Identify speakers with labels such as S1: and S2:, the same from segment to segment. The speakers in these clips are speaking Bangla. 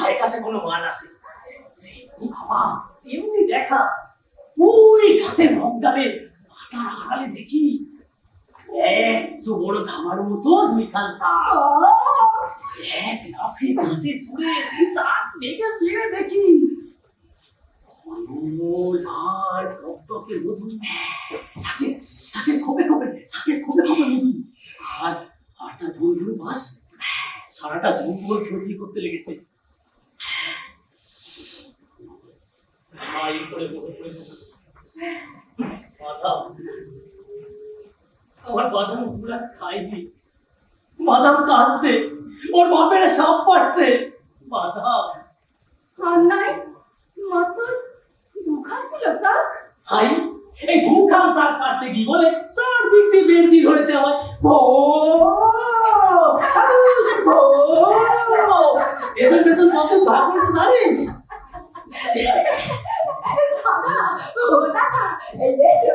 S1: ভাইয়ের কাছে কোনো মান আছে? বাবা এমনি দেখা ওই গাছের রংটাবে পাতার আড়ালে দেখি এত বড় ধামার মতো দুই কাল চাঁদ এক লাফে গাছে শুনে চাঁদ মেঘে ফিরে দেখি লাল টকটকে মধু শাকের খোপে খোপে মধু আর তার ভুল ভুল বাস সারাটা জঙ্গল ক্ষতি করতে লেগেছে। আমার বাদাম পুরা খাইনি, বাদাম কাঁদছে, ওর বাপের সাপ পাচ্ছে। বাদাম
S2: অন্যায় মাতর দুঃখা ছিল স্যার।
S1: ভাই এই গুখাম শাক কাটতে গিয়ে বলে চারদিক দিয়ে বেরদি ধরেছে আমায়। পেছন পেছন কত ভাগ করেছে জানিস?
S2: দাদা ও দাদা এসো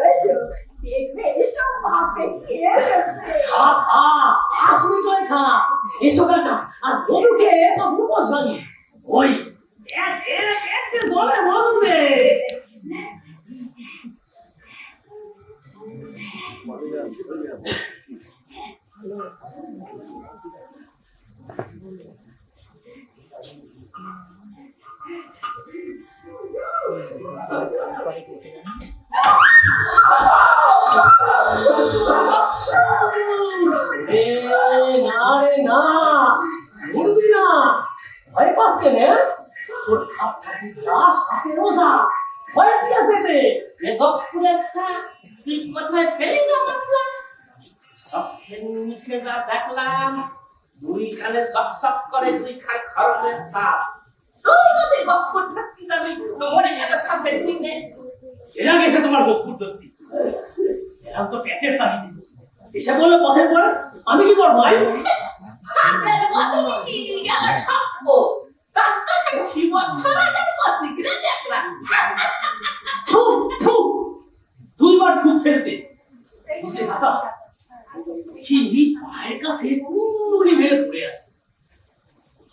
S2: দেখবে এসব ভাবে খেয়ে গেছে।
S1: খা আসবি তো খা এসো কাকা আজ বধুকে সব উপোস ভাঙি ওই এক জলে মধু দে।
S3: দেখলাম দুই খানে সব সব করে দুই খান খরচের সাপ তুই যদি গপ্পুর থাকতি আমি মরে গেলে খাপের কিনে
S1: এরা গেছে তোমার গপ্পুর ধরতি এরা তো পেটের পানি দিল এসে বললো পথের পর আমি কি করবো ভাই?
S3: হাতের বদলে কি গেল খাপো তার তো সে 6 বছর আগে কত করে দেখলাম
S1: থু দুইবার থু ফেলতে বুঝলে কাকা কি পায়ের কাছে কুণ্ডুলি মেরে পড়ে আছে।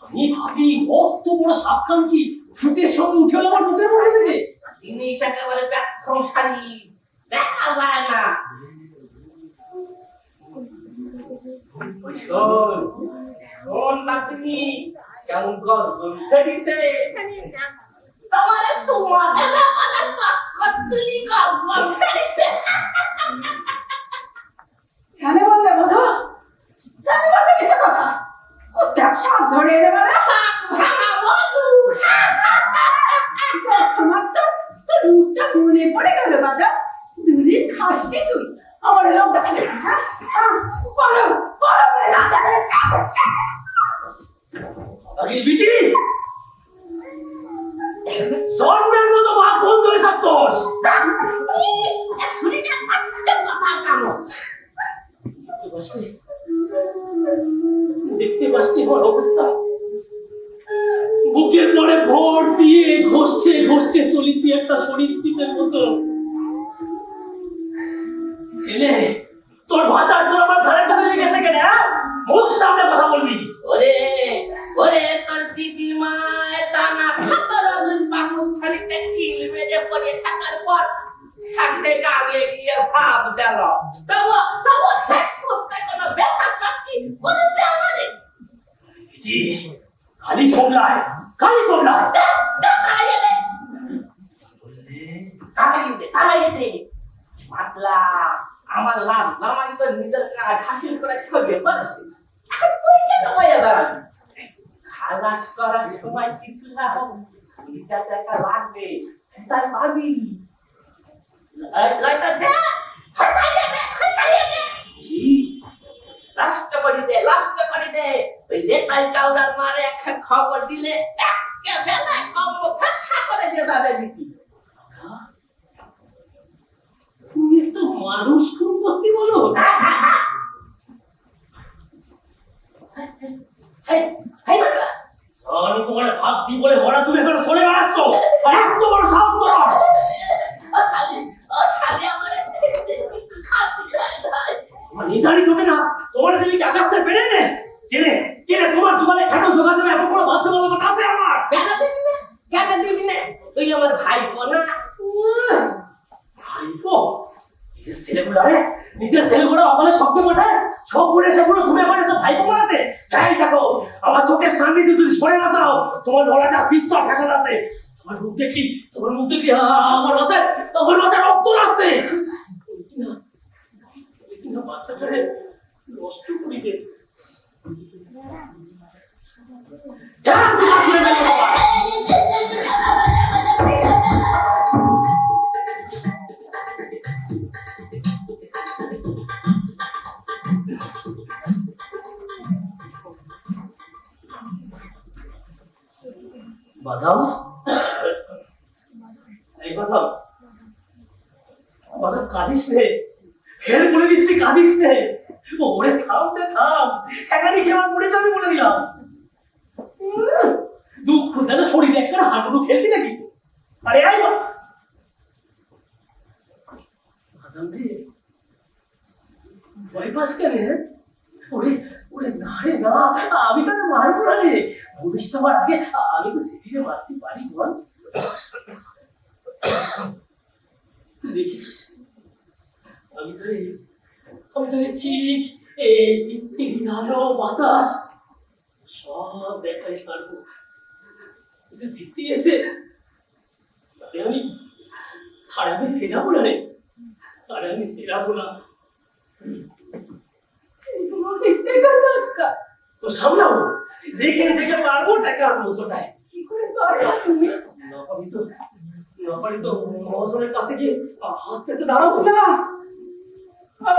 S1: আমি ভাবি অত বড় সাবধান কি ফুকের সঙ্গে উঠে হলো আমার মুখের পড়ে দেবে।
S3: জিনিস একেবারে ব্যর্থশালী দেখা যায় না। শোন নাতনি কেমন গর্জন সেদিছে তোমারে তোমাদের মানে চক্কর তুলি গর্জন সেদিছে
S2: কেন বললে বধূ? কেন বললে কিসে কথা? কোথায় সাপ ধরিয়ে দেবে না?
S3: ভাঙা বধূ
S2: মাত্র তোর মুখটা মনে পড়ে গেল দাদা। দূরে খাসনি তুই আমার লোকটা পারো না
S1: বিটি সর্বের মতো ভাব বন্ধ হয়ে থাকতোস
S3: শুনি কথা কামো
S1: দেখতে পাসনি আমার অবস্থা বুকের পরে ভর দিয়ে ঘষতে চলিছি একটা সরীসৃপের মতো। এলে তোর ভাতার তোর আমার ধারে হয়ে গেছে কেন? মুখ সামনে কথা বলবি।
S3: ওরে তোর দিদিমা টানা 17 দিন পাকিস্তানিতে কিল মেরে পড়ে থাকার পর সাথে কাগে গিয়ে ভাব দিল তবু শেষ করতে কোনো ব্যথা শক্তি বলেছে আমাদের
S1: জি খালি সোমলায়
S3: তাড়াইয়ে দে মাতলা আমার লাভ জামাই তো নিজের কাজ হাসিল করে খেয়ে পারছে এখন তুই কেন হয়ে দাঁড়াবি খালাস করার সময় কিছু না হোক 2 টাকা লাগবে তাই পাবি লাইটা দে হাসাইয়ে দে লাস্ট করে দে ওই লেটাই কাউডার মারে একটা খবর দিলে একে বেলায় কম ফসা করে দিয়ে যাবে বিটি
S1: তুমি তো মানুষ খুন করতে বলো। আমি তোমার ভাব দি বলে ভরা তুমি এখন চলে বেড়াচ্ছ আর এত বড় সাহস তোমার। নিজারি চোখে না তোমার তুমি কি আকাশ থেকে পেরে নে কেনে তোমার দুবালে খাটো জোগাতে এমন কোনো বাধ্যবাধকতা আছে আমার?
S3: কেন দিবি না? কেন দিবি না? তুই আমার ভাইপো না?
S1: ভাইপো নিজের ছেলেগুলো অকলে শব্দ পাঠায় সব করে সেগুলো ধুমে পড়ে সব ভাইপো বানাতে তাই থাকো আমার চোখের সামনে দিয়ে যদি সরে না যাও তোমার গলাটা পিস্তল ফ্যাশন আছে তোমার মুখ দেখি আমার মাথায় রক্ত লাগছে বাচ্চাটারে নষ্ট করি দে বাদাম এই বাদাম বাদাম কাঁদিস রে ফের বলে দিচ্ছি কাঁদিস রে ওরে থাম ঠেকানি খেয়ে আমার মরে যাবে বলে দিলাম দুঃখ যেন শরীরে একটা হাঁটুডু খেলতে নাকি আরে আই বাদাম রে ভয় পাস কেন ওরে ওরে না রে না আমি তাকে মারবো না রে ভবিষ্যৎ হওয়ার আগে আমি তো সিটিরে মারতে পারি বল দেখিস আমি তোকে ঠিক এই পৃথিবী আলো বাতাস সব দেখাই সারবো যে ভিত্তি এসে আমি ফেরাবো না রে আমি ফেরাবো না তো সামলাবো যেখানে থেকে পারবো টাকা আনবো সোটায়
S2: কি করে পারবা তুমি?
S1: নপারি তো মহাজনের কাছে গিয়ে হাত পেতে দাঁড়াবো
S2: না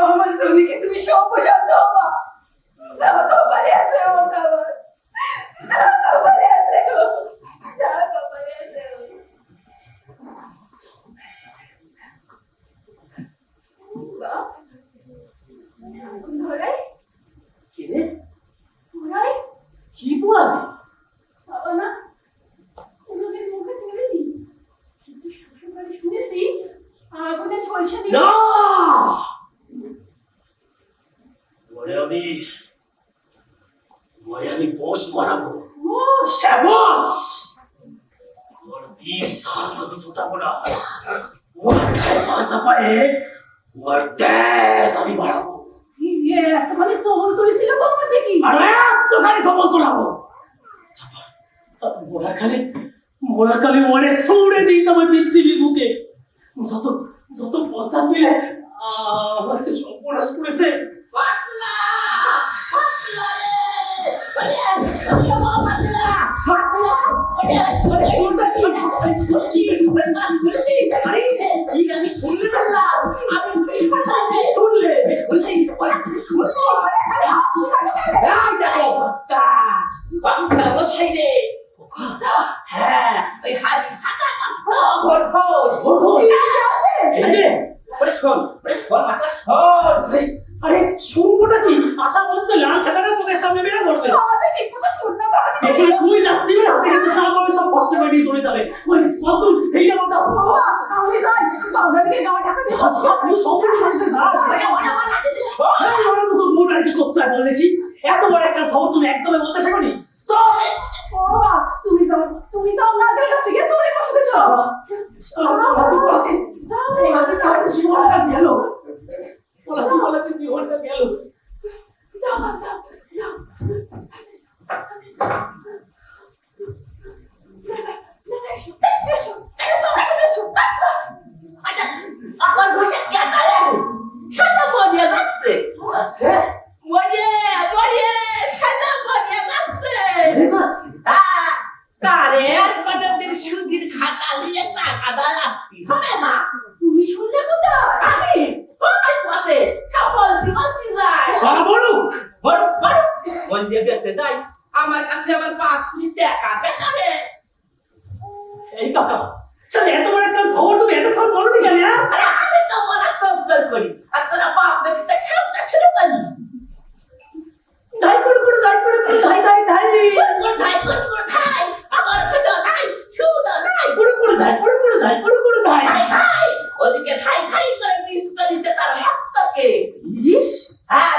S2: আমার জমিকে তুমি সব শান্ত হবা শান্ত পারে আছে ওটা শান্ত পারে আছে শান্ত পারে আছে ধরে
S1: কি রে
S2: পুরাই
S1: কি পোড়াবি
S2: বাবা না ওদের মুখে তুলিনি কিন্তু শ্বশুরবাড়ি শুনেছি আগুনে ঝলসা দিয়ে
S1: না আমি বস বানাবো বস ওর বিষ ধার আমি ছোটাবো না ওর গায়ে মাথা পায়ে ওর দেশ আমি বাড়াবো
S2: তোমাদের সবল তুলেছিল বাবা থেকে
S1: আরে এতখানি সবল তোলাবো মোড়াখালি মনে ছুড়ে দিস আমার পৃথিবীর বুকে যত পচান মিলে আমার সে সর্বনাশ করেছে
S3: পাতলা পাতলা আমি শুনলে পারলাম আমি শুনলে হ্যাঁ ওই হাত
S1: আরে শুনবোটা কি আশা বলতে লাল খাতাটা চোখের সামনে বেড়ে ধরবে
S2: ঠিক মতো শুনতে পারো
S1: এসে তুই রাত্রি বেলা হাতে কাছে যা পাবে সব কষ্ট করে নিয়ে চলে যাবে ওই কত এইটা কথা
S2: আমি যাই বাবাকে গাওয়া টাকা দিয়ে
S1: আপনি সবটা হাসে যা আমার মতো মোটা কি করতে হয় বল দেখি এত বড় একটা খবর তুমি একদমই বলতে শেখনি
S2: বাবা তুমি যাও না কাছে গিয়ে চলে বসে যাও
S3: আমার বসে কে কালে সাদা মরিয়া যাচ্ছে মরিয়া সাদা মরিয়া যাচ্ছে তারে আর কতদিন সুদিন খাতা নিয়ে টাকা দাঁড়াচ্ছি হবে না
S2: তুমি শুনলে কোথায়
S3: আমি ওই পথে সবল দিবসি যায়
S1: সারা বলো
S3: বড় মন দিয়ে দেখতে যাই আমার কাছে আবার 5 মিনিট টাকা বেকারে
S1: এই কাকা স্যার এত বড় একটা খবর তুমি এতক্ষণ বলনি কেন
S3: আরে আমি তো বড় তবজল করি আর তোরা বাপ দেখতে খেলতে শুরু করলি
S1: ধাই করে
S3: ধাই আমার কিছু নাই শুধু নাই ধাই ওদিকে ধাই করে বিষ করিছে তার মস্তকে হ্যাঁ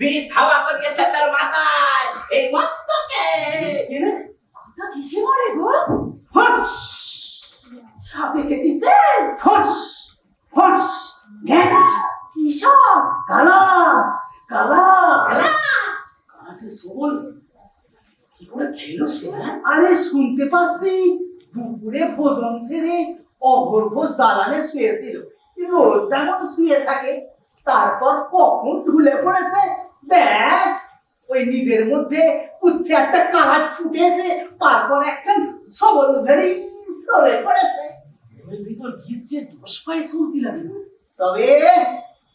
S3: বিষ হাওয়া করিয়েছে তার মাথায় এই মস্তকে
S2: কথা কিসে মারে ডিজেল
S1: ফস ফস গ্যাস
S2: কিসব
S1: কালাস কালাস
S2: গ্লাস
S1: কালাসের সোল কি করে খেলো সে হ্যাঁ?
S4: আরে শুনতে পাচ্ছি দুপুরে ভোজন সেরে অগর্ভোজ দালানে শুয়েছিল, রোজ যেমন শুয়ে থাকে। তারপর কখন ঢুলে পড়েছে, ব্যাস ওই নিজের মধ্যে উঠে একটা কালা ছুটেছে, তারপর একটা সবল ঝেড়ে সরে পড়েছে।
S1: ওর ভিতর ঘিসছে 10 পায়ে চলতি লাগে
S4: তবে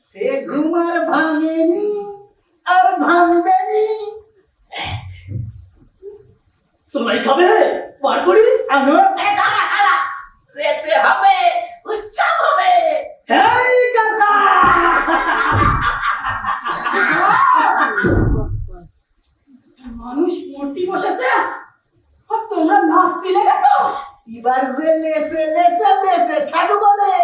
S4: সে ঘুম আর ভাঙেনি আর ভাঙবেনি।
S1: সবাই খাবে পার করি
S4: আমি
S3: এই দাঁড়া দাঁড়া, রেতে হবে, উৎসব হবে।
S1: এই কাকা
S2: মানুষ মূর্তি বসেছে আর তোমরা নাচতে লেগেছো
S4: এবার যে লেসে লেসে বেসে খাটু বলে,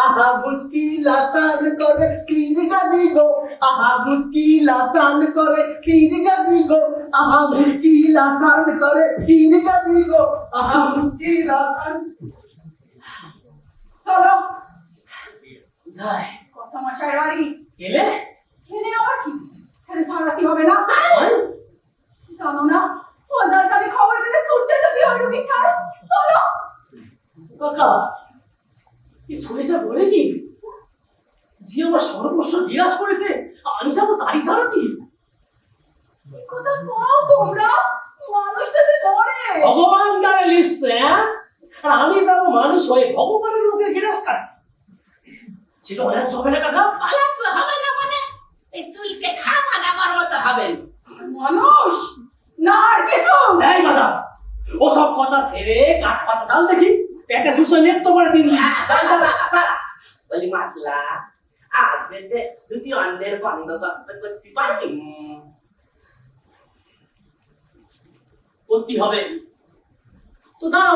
S4: আহা মুশকিল আসান করে পীর গাদি গো, আহা মুশকিল আসান করে পীর গাদি গো, আহা মুশকিল আসান করে পীর গাদি গো, আহা মুশকিল আসান।
S2: চলো
S1: কোথায়
S2: কত মশাই বাড়ি
S1: গেলে
S2: খেলে আবার কি খেলে সারাতে হবে না
S1: হয়?
S2: জানো না ওজার কালে খবর দিলে ছুটতে যদি ওই রুগী খায় চলো
S1: কাকা কি শুনেছে বলে কি জি আমার সর্বস্ব নিরাশ করেছে, আমি যাবো গাড়ি সারাতি।
S2: কথা কও তোমরা মানুষটা যে মরে
S1: ভগবান গাড়ি লিখছে হ্যাঁ? আর আমি যাবো মানুষ হয়ে ভগবানের লোকের গিরাস কাটতে। সেটা অনেক হবে না কাকা।
S3: পালাতে হবে না মানে এই চুলকে খাওয়া দাওয়ার মতো হবে।
S2: মানুষ না আর কিছু
S1: এই বাদা ওসব কথা ছেড়ে কাঠ পাতা চাল দেখি পেটে সুসে নেত্য করে দিন।
S3: হ্যাঁ, দাঁড়া, দাঁড়া, দাঁড়া। বলি মাতলা, আজ যে দুটি অন্যের বন্দোবস্ত করতে পারি।
S1: করতে হবে তো দাও।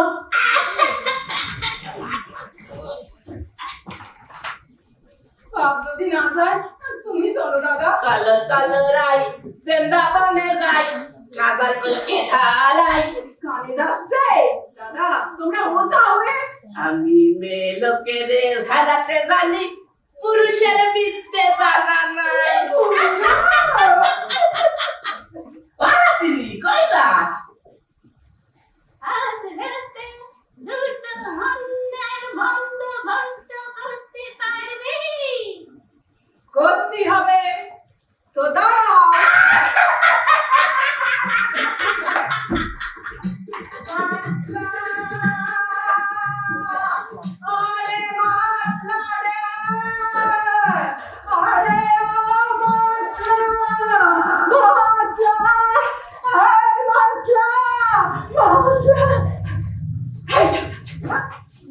S2: বাপ যদি না যায় তুমি চলো দাদা
S3: চলো চলো রাই, বৃন্দাবনে যাই, নাগাল বলকে ধারাই।
S2: কানে যাচ্ছে দাদা তোমরা ওজা হবে
S3: আমি মেয়ে লোকের ধারাতে জানি, পুরুষের বিদ্যে জানা নাই। বাড়াতি, কই যাস?
S2: আজ রাতে দুটো অন্যের বন্দোবস্ত করতে পারবি করতে হবে তো দাঁড়াও
S4: আরে মাতলা রে, আরে ও মাতলা, মাতলা, আরে মাতলা, মাতলা। এই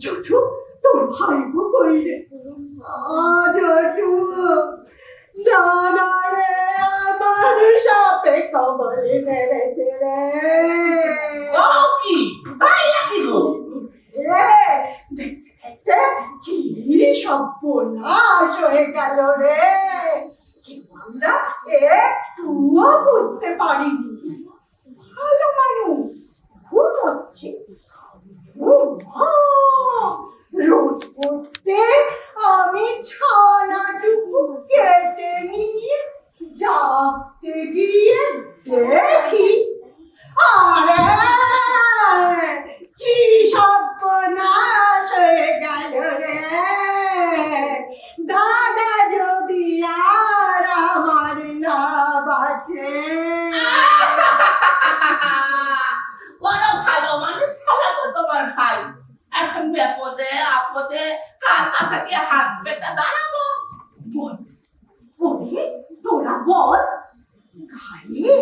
S4: জটু, তোর ভাইবো কই রে? জটু, দাদা রে, আমার সাপে কবলে মেরেছে রে।
S3: ও কি? তাই নাকি গো?
S4: কি সর্বনাশ হয়ে গেল রে, আমরা একটুও বুঝতে পারিনি। ভালো মানুষ ঘুমোচ্ছে, রোদ করতে আমি ছানাটুকু কেটে নিয়ে ডাকতে গিয়ে দেখি, আরে কি সর্বনাশ হয়ে গেল রে। দাদা যদি আর আমার না বাঁচে।
S3: বড় ভালো মানুষ ছাড়া তো তোমার ভাই। এখন বিপদে আপদে কার কাছে গিয়ে হাত পেতে দাঁড়াবো?
S4: বল, বলি তোরা বল। ঘাড়ে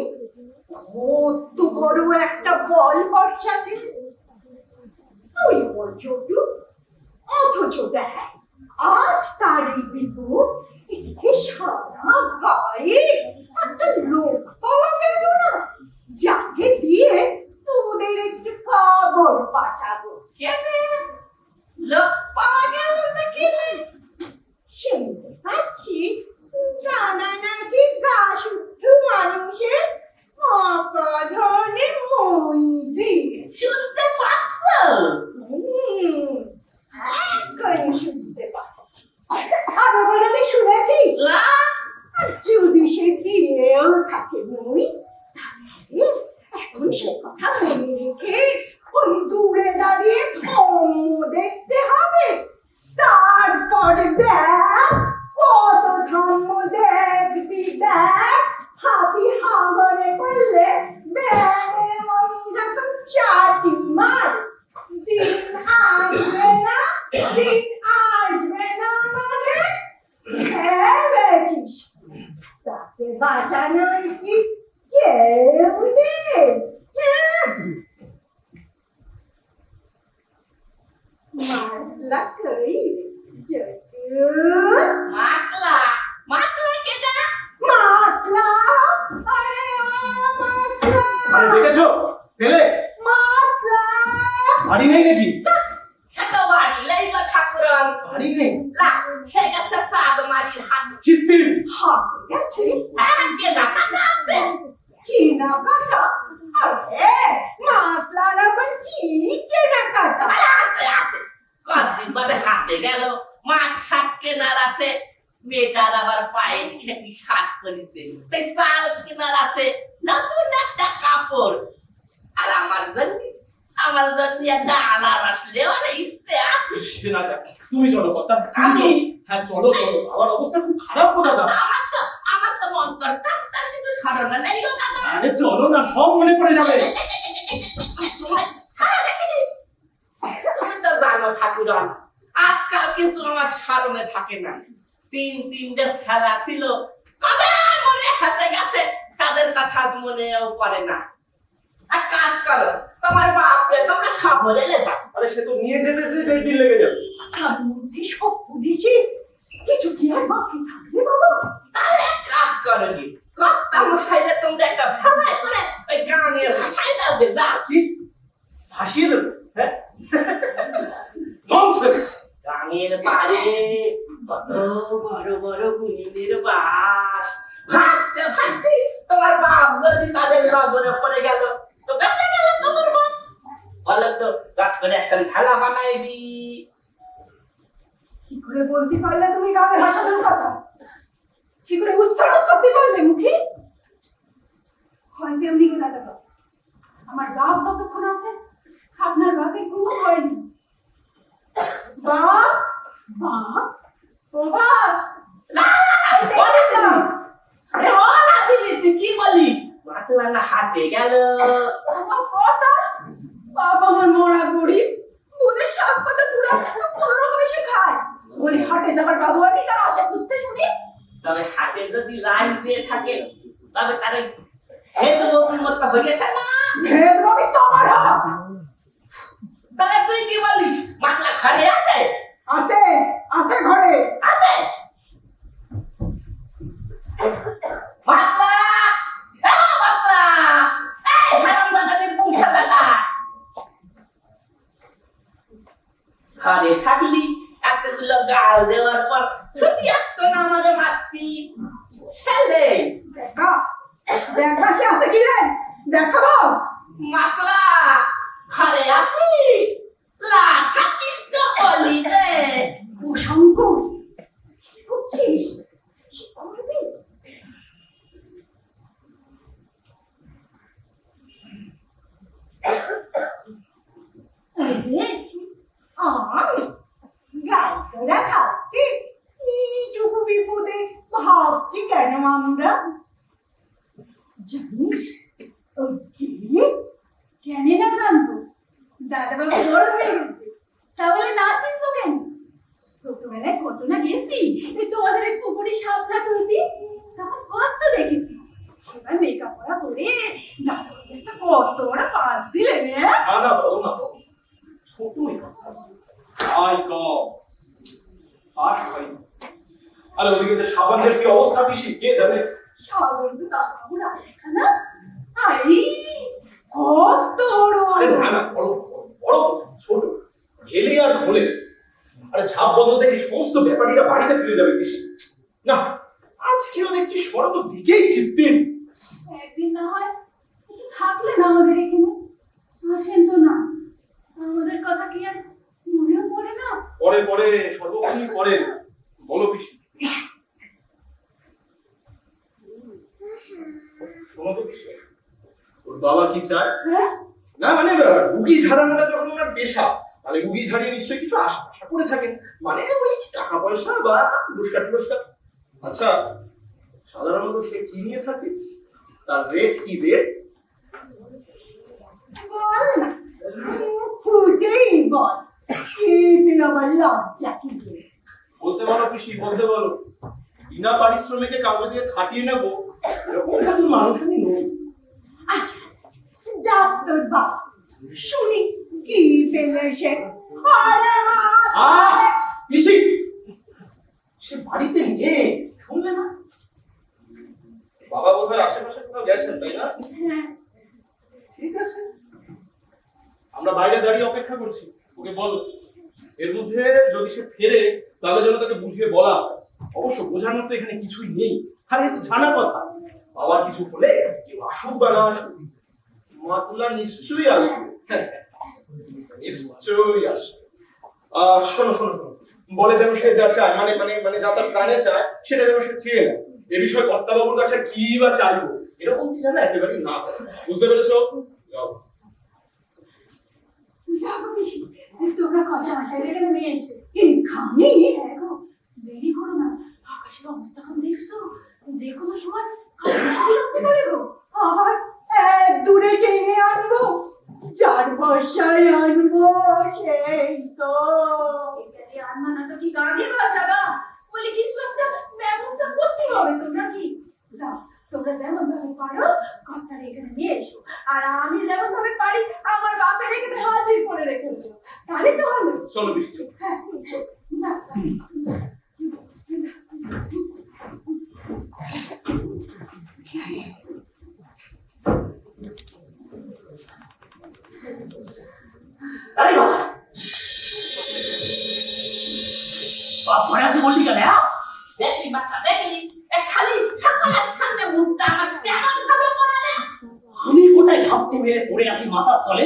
S4: কত বড় একটা বল বর্ষা ছিল, তুই বল চটু। অথচ দেখ আজ তার এই বিপদ, এদিকে সারা গায়ে একটা লোক পাওয়া গেল না, যাকে দিয়ে তোদের একটু খবর পাঠাবো।
S3: কেনে? লোক পাওয়া গেল নাকি রে?
S4: শুনতে পাচ্ছি দাদা নাকি গা শুদ্ধ মানুষের অকধনে মই দিয়ে।
S3: শুনতে পাচ্ছো?
S4: এক
S2: মনে রেখে ওই দূরে দাঁড়িয়ে ধর্ম দেখতে হবে, তারপরে দেখ কত ধর্ম দেখবি, দেখ হাতি হাঙ্গরে করলে ব্যাঙে ওই রকম চাটি মার। দিন আসবে না, দিন আসবে না আমাদের, ভেবেছিস তাকে বাঁচানোর কি কেউ নেই? মাতলা কই জটুর,
S3: মাতলা মাতলা কেডা?
S2: মাতলা, আরে ও মাতলা,
S5: আরে দেখেছো পেলে
S2: মাতলা,
S5: বাড়ি নেই নাকি?
S3: সেটা বাড়ি লাইলা ঠাকুরন
S5: বাড়ি নেই
S3: না, সেটা তো সাদ মারির হাত
S5: চিত্তির
S2: হাতে গেছে
S3: কেডা কাটা আছে।
S2: কি না কাটা? আরে মাতলার আবার কি কেনা কাটা?
S3: আছে আছে, কদিন বাদে হাতে গেল মাছ শাক কেনার আছে, মেয়েটার আবার পায়েস খেতে শাক করেছে, তাই চাল কেনার আছে, নতুন একটা কাপড়। আর আমার জন্য ডাল আর আসলে অনেক ইচ্ছে আছে।
S5: সে না যাক, তুমি চলো কথা
S3: আমি?
S5: হ্যাঁ চলো চলো, আমার অবস্থা খুব খারাপ গো দাদা।
S3: আমার তো মন কর তার কিন্তু স্মরণ নেই গো দাদা।
S5: আরে চলো না, সব মনে পড়ে যাবে।
S3: তুমি তো জানো ঠাকুরন, আজকাল কিছু আমার স্মরণে থাকে না। তিনটে খেলা ছিল, কবে মনে হাতে গেছে, তাদের কথা মনেও পড়ে না। এক কাজ করো, তোমার বাপরে তোমরা শহরে লেবা।
S5: আরে সে তো নিয়ে যেতে যেতে 1.5 দিন লেগে যাবে।
S2: তার মধ্যে সব পুলিশে কিছু কি আর বাকি থাকবে বাবা?
S3: তাহলে এক কাজ করো নি, কর্তা মশাইরে তোমরা একটা ভাড়ায় করে ওই গানের ভাষায় দাও গে, যাও।
S5: কি ভাসিয়ে দেবো? হ্যাঁ ননসেন্স।
S3: গানের পারে কত বড় বড় গুণীদের বাস, ভাসতে ভাসতে তোমার বাপ যদি তাদের নজরে পড়ে গেল তো বেঁচে গেল তোমার বাপ। বলো তো, চট করে একটা খেলা বানাই দি।
S2: কি করে বলতে পারলে তুমি গানের ভাষাটার কথা? কি করে উচ্চারণ করতে পারলে মুখে? হয় তেমনি গেলা দেখো, আমার বাপ যতক্ষণ আছে আপনার বাপের কোনো হয়নি। বাপ, বাপ, ও বাপ,
S3: না, বলে তো। আরে ও লাঠি দিচ্ছি, কি বলিস? মাতলা না হাতে গেল।
S2: আমার কথা, বাপ আমার মরা গরিব, বলে সব কথা পুরা কোনো রকমে সে খায়। বলে হাটে যাবার বাবু আমি তার আশা করতে শুনি।
S3: তবে হাতে যদি লাই দিয়ে থাকে তবে তার হেতু মত হয়ে গেছে না।
S2: ভেদ রবি তোমার হাত
S3: তাহলে তুই কি বলিস? মাতলা ঘরে আছে?
S2: আছে, আছে ঘরে।
S3: আছে মাতলা, মাতলা, এই হারামজাদাদের বংশ বেটা। ঘরে থাকলি এতগুলো গাল দেওয়ার পর ছুটি আসতো না আমাদের মাতৃ ছেলে।
S2: দেখা, দেখা সে আছে কি রে? দেখাবো।
S3: মাতলা ঘরে আছিস? লা থাকিস তো বলি রে।
S2: কুসংকর কি করছিস? কি করবি? আমি গাইতরা থাকতে এইটুকু বিপদে ভাবছি কেন আমরা? জানিস ওই কি? কেন না জানবো? দাদা বাবু বড় হয়ে গেছে, তাহলে না চিনবো কেন? ছোটবেলায় কত না গেছি এই তোমাদের ওই পুকুরে সাপলা তুলতে, তখন কত দেখেছি। সেবার লেখাপড়া করে দাদা বাবু একটা কত বড় পাস দিলে রে।
S5: না না বলো না তো, ছোটই কথা। আই কম আর ভাই, আরে ওদিকে যে সাবানদের কি অবস্থা পিসি কে জানে।
S2: সাগর যে দাদা বাবু রাখা না, আই কত বড়।
S5: আরে না না, বড় বড় ছোট এলে আর ঘোলে। আরে ঝাপ বন্ধ দেখে সমস্ত ব্যাপারীরা বাড়িতে ফিরে যাবে পিসি। না আজকেও দেখছি সরব দিকেই চিত্তিন।
S2: একদিন না হয় একটু থাকলে না আমাদের এখানে, আসেন তো না। আমাদের কথা কি আর মনেও পড়ে না?
S5: পরে পরে সর্বক্ষণই পরে, বলো পিসি। শোনো তো পিসি, ওর বাবা কি চায়?
S2: হ্যাঁ
S5: রুগী ঝাড়ানোটা যখন ওনার পেশা, তাহলে রুগী ঝাড়িয়ে নিশ্চয়ই কিছু আশা আশা করে থাকেন, মানে ওই টাকা পয়সা বা পুরস্কার টুরস্কার। আচ্ছা, সাধারণত সে কি নিয়ে থাকে, তার রেট কি রেট?
S1: বল না, ফুটেই বল, এতে আমার লজ্জা কি রে?
S5: বলতে বলো পিসি, বলতে বলো। বিনা পারিশ্রমিকে কাউকে দিয়ে খাটিয়ে নেবো এরকম সাধু মানুষ আমি নই।
S1: আচ্ছা আচ্ছা, ডাক্তার বাবা, শুনি কি পেলে সে? আরে
S5: পিসি, সে বাড়িতে নেই, শুনলে না? বাবা বোধহয় আশেপাশে কোথাও গেছেন, তাই না? ঠিক আছে, আমরা বাইরে দাঁড়িয়ে অপেক্ষা করছি, ওকে বল। এর মধ্যে যদি সে ফেরে তাহলে যেন তাকে বুঝিয়ে বলা হয়। অবশ্য বোঝানোর তো এখানে কিছুই নেই, আর এই তো জানা কথা, বাবার কিছু হলে কেউ আসুক বা না আসুক, মাতুলা নিশ্চয়ই আসবে। নিশ্চয়ই আসবে। শোনো শোনো শোনো, বলে যেন সে যা চায়, মানে মানে মানে যা তার প্রাণে চায় সেটা যেন সে চেয়ে নেয়। এ বিষয়ে কর্তাবাবুর কাছে কি বা চাইবো এরকম কি জানা একেবারেই না, বুঝতে পেরেছো? যাও।
S2: যাবো পিসি, তোমরা কথা মাথায় রেখে নিয়ে এসো।
S1: এইখানে
S2: হ্যাঁ গো, দেরি করো না, আকাশের অবস্থা এখন দেখছো, যে কোনো সময় আকাশ বিরক্তি করে গো।
S1: আবার এক দূরে টেনে আনবো, যার বর্ষায় আনবো সেই তো।
S2: এটাকে আনবা না তো কি গানের ভাষা না, বলে কিছু একটা ব্যবস্থা করতে হবে তো নাকি? যাও, তোমরা যেমন ভাবে পারো কর্তারে এখানে নিয়ে এসো, আর আমি যেমন ভাবে পারি আমার বাপের এখানে হাজির করে রেখে দিও, তাহলে তো হলো।
S5: চলো পিসি, চলো।
S2: হ্যাঁ, যাও যাও যাও যাও।
S1: আরে বাবা, বাপ ভরে আছে বললি কেন?
S3: দেখলি বাচ্চা, দেখলি এ শালি সকালের সামনে মুখটা আমার কেমন ভাবে পড়ালে।
S1: আমি কোথায় ঘাপটি মেরে পড়ে আছি মাথার তলে?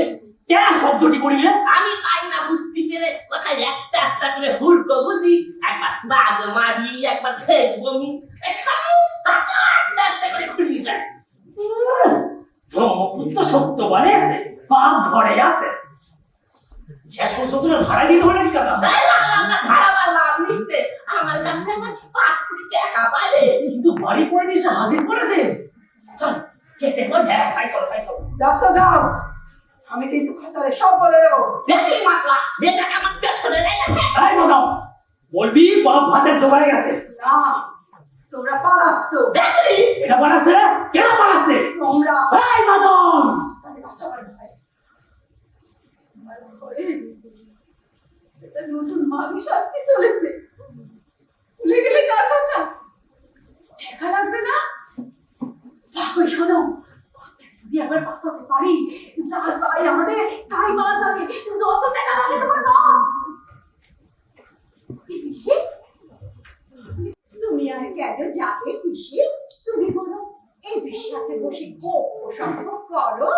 S1: কেন শব্দটি করিলে?
S3: আমি তাই না বুঝতে পেরে কোথায় একটা একটা করে হুড়কো বুঝি, একবার বাঘ মারি, একবার ফেক বমি, এ শালি একটা একটা করে খুলি যায়।
S1: ব্রহ্মপুত্র সত্য বলে আছে, বাপ ঘরে আছে। শেষ পর্যন্ত ছাড়াই দিতে পারে কেন?
S3: খারাপ লাভ নিচ্ছে, আমার কাছে আমার 5 কোটি টাকা পাইলে।
S1: কিন্তু বাড়ি পড়ে দিয়ে হাজির করেছে। চল, কেটে বল, হ্যাঁ তাই চল তাই চল।
S2: যাও তো যাও, আমি কিন্তু কর্তারে সব বলে দেবো।
S3: দেখলি মাতলা, মেয়েটাকে আমার পেছনে লেগেছে।
S1: এই মাদাম, বলবি বাপ ভাতের জোগাড়ে গেছে।
S2: না, তোমরা পালাচ্ছ।
S3: দেখলি
S1: এটা বানাচ্ছে রে? কেন বানাচ্ছে?
S2: তোমরা
S1: এই মাদাম,
S2: তাহলে বাঁচাবার ভয়। আমার ঘরে একটা নতুন মানুষ আসতে চলেছে, ভুলে গেলে তার কথা? টাকা লাগবে না? সাকই শোনো, কর্তাকে যদি একবার বাঁচাতে পারি, যা যাই আমাদের তাই পাওয়া যাবে, যত টাকা লাগে তোমার নাম। কি পিসি?
S1: তুমি আর কেন যাবে পিসি? তুমি বলো এদের সাথে বসে গল্প সল্প করো,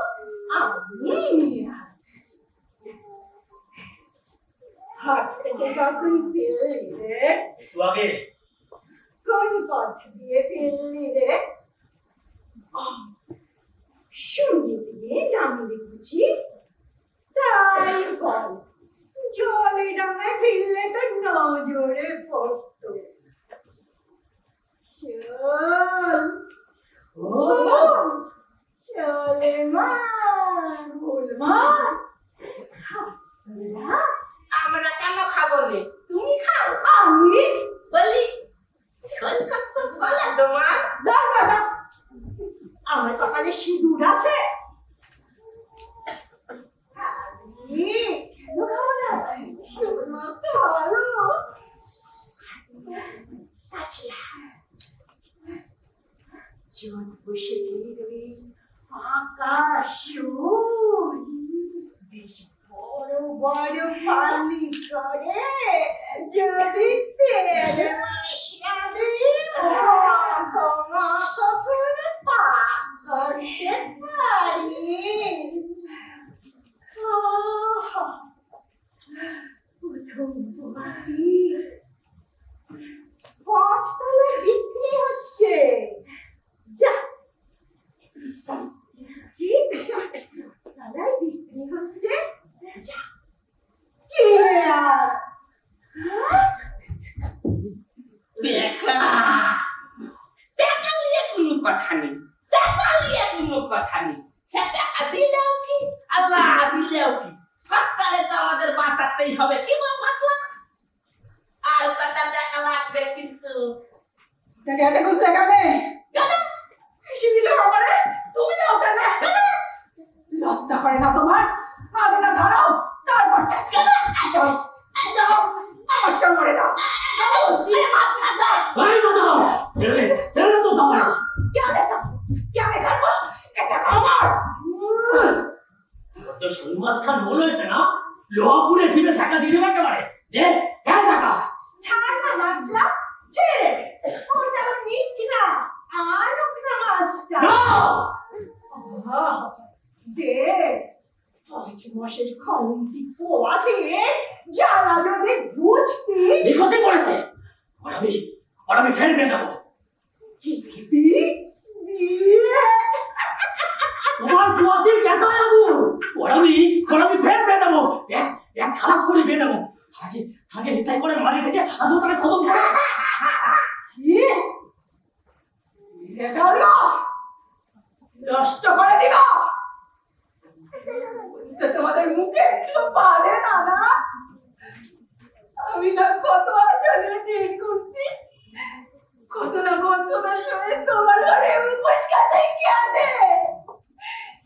S1: আমি নিয়ে আসছি। হাট থেকে কখন ফেললি রে? একটু আগে। কোন পথ দিয়ে ফেললি রে? শুনে দিয়ে নামলি বুঝি? তাই বল, জলে ডাঙায় ফেললে তো নজরে পড়তো। চল, ও চলে মার,
S2: ওল মাছ?
S1: হাসরা,
S3: আমরা কেন খাবো নে, তুমি খাও।
S1: আমি
S3: বলি শোন কত বলা তোমার।
S1: দাঁড়া দাঁড়া, আমার কপালে সিঁদুর আছে? আরে, কেন খাবো না?
S2: শোল মাছ তো ভালো।
S1: আচ্ছা, চোখ বসে গেলে আকাশ বেশ বড় বড় পানি করে, যদি তেল মশলা দিয়ে কখনো পাক করতে পারি। প্রথম তোমাকে পথতলে বিক্রি হচ্ছে। যা, তালায় বিক্রি হচ্ছে,
S2: যা
S4: কি আর
S3: দেখা টাকা লিয়ে কোনো কথা নেই, টাকা লিয়ে কোনো কথা নেই। সে টাকা দিলেও কি আল্লাহ দিলেও কি, সরকারে তো আমাদের বাঁচাতেই হবে, কি বল মাতলা? আর কত টাকা লাগবে কিন্তু
S2: টাকা এটা বুঝতে কানে
S3: কেন?
S2: শিবির আমারে তুমি দাও কেন লজ্জা করে না তোমার? আগে না ধরাও তারপর টাকা দাও দাও আমারটা মরে দাও দাও দিয়ে মাথা দাও
S1: ভাই বাদাও ছেড়ে ছেড়ে তো দাও না
S2: क्या है सर वो এটা আমার
S1: তো সুলমাস খান বলেছে না লোহাপুরে জিবে টাকা দিয়ে দেবে একেবারে দে দে টাকা
S2: ছাড় না মাতলা ছেড়ে ওটা আমার নিক কিনা আনুক না মাছটা দে আজ মাসের খাউন্টি পোয়াতে জ্বালালো রে বুঝতি
S1: লিখতে পড়েছে ওর আমি ফের বেয়ে দেবো
S2: কি দিবি দিয়ে
S1: তোমার বুয়াতে কেতা যাবো ওর আমি ফের বেয়ে দেবো এক খালাস করে বেয়ে দেবো আগে তাই করে মারি থেকে আমি ওটাকে খতম করে
S2: কি রেগালো নষ্ট করে দিবা তো তোমাদের মুখে একটু পারে না না আমি না কত আশা নিয়ে দিন করছি কত না বছরের সময় তোমার ঘরে মুখ কাটাই কেনে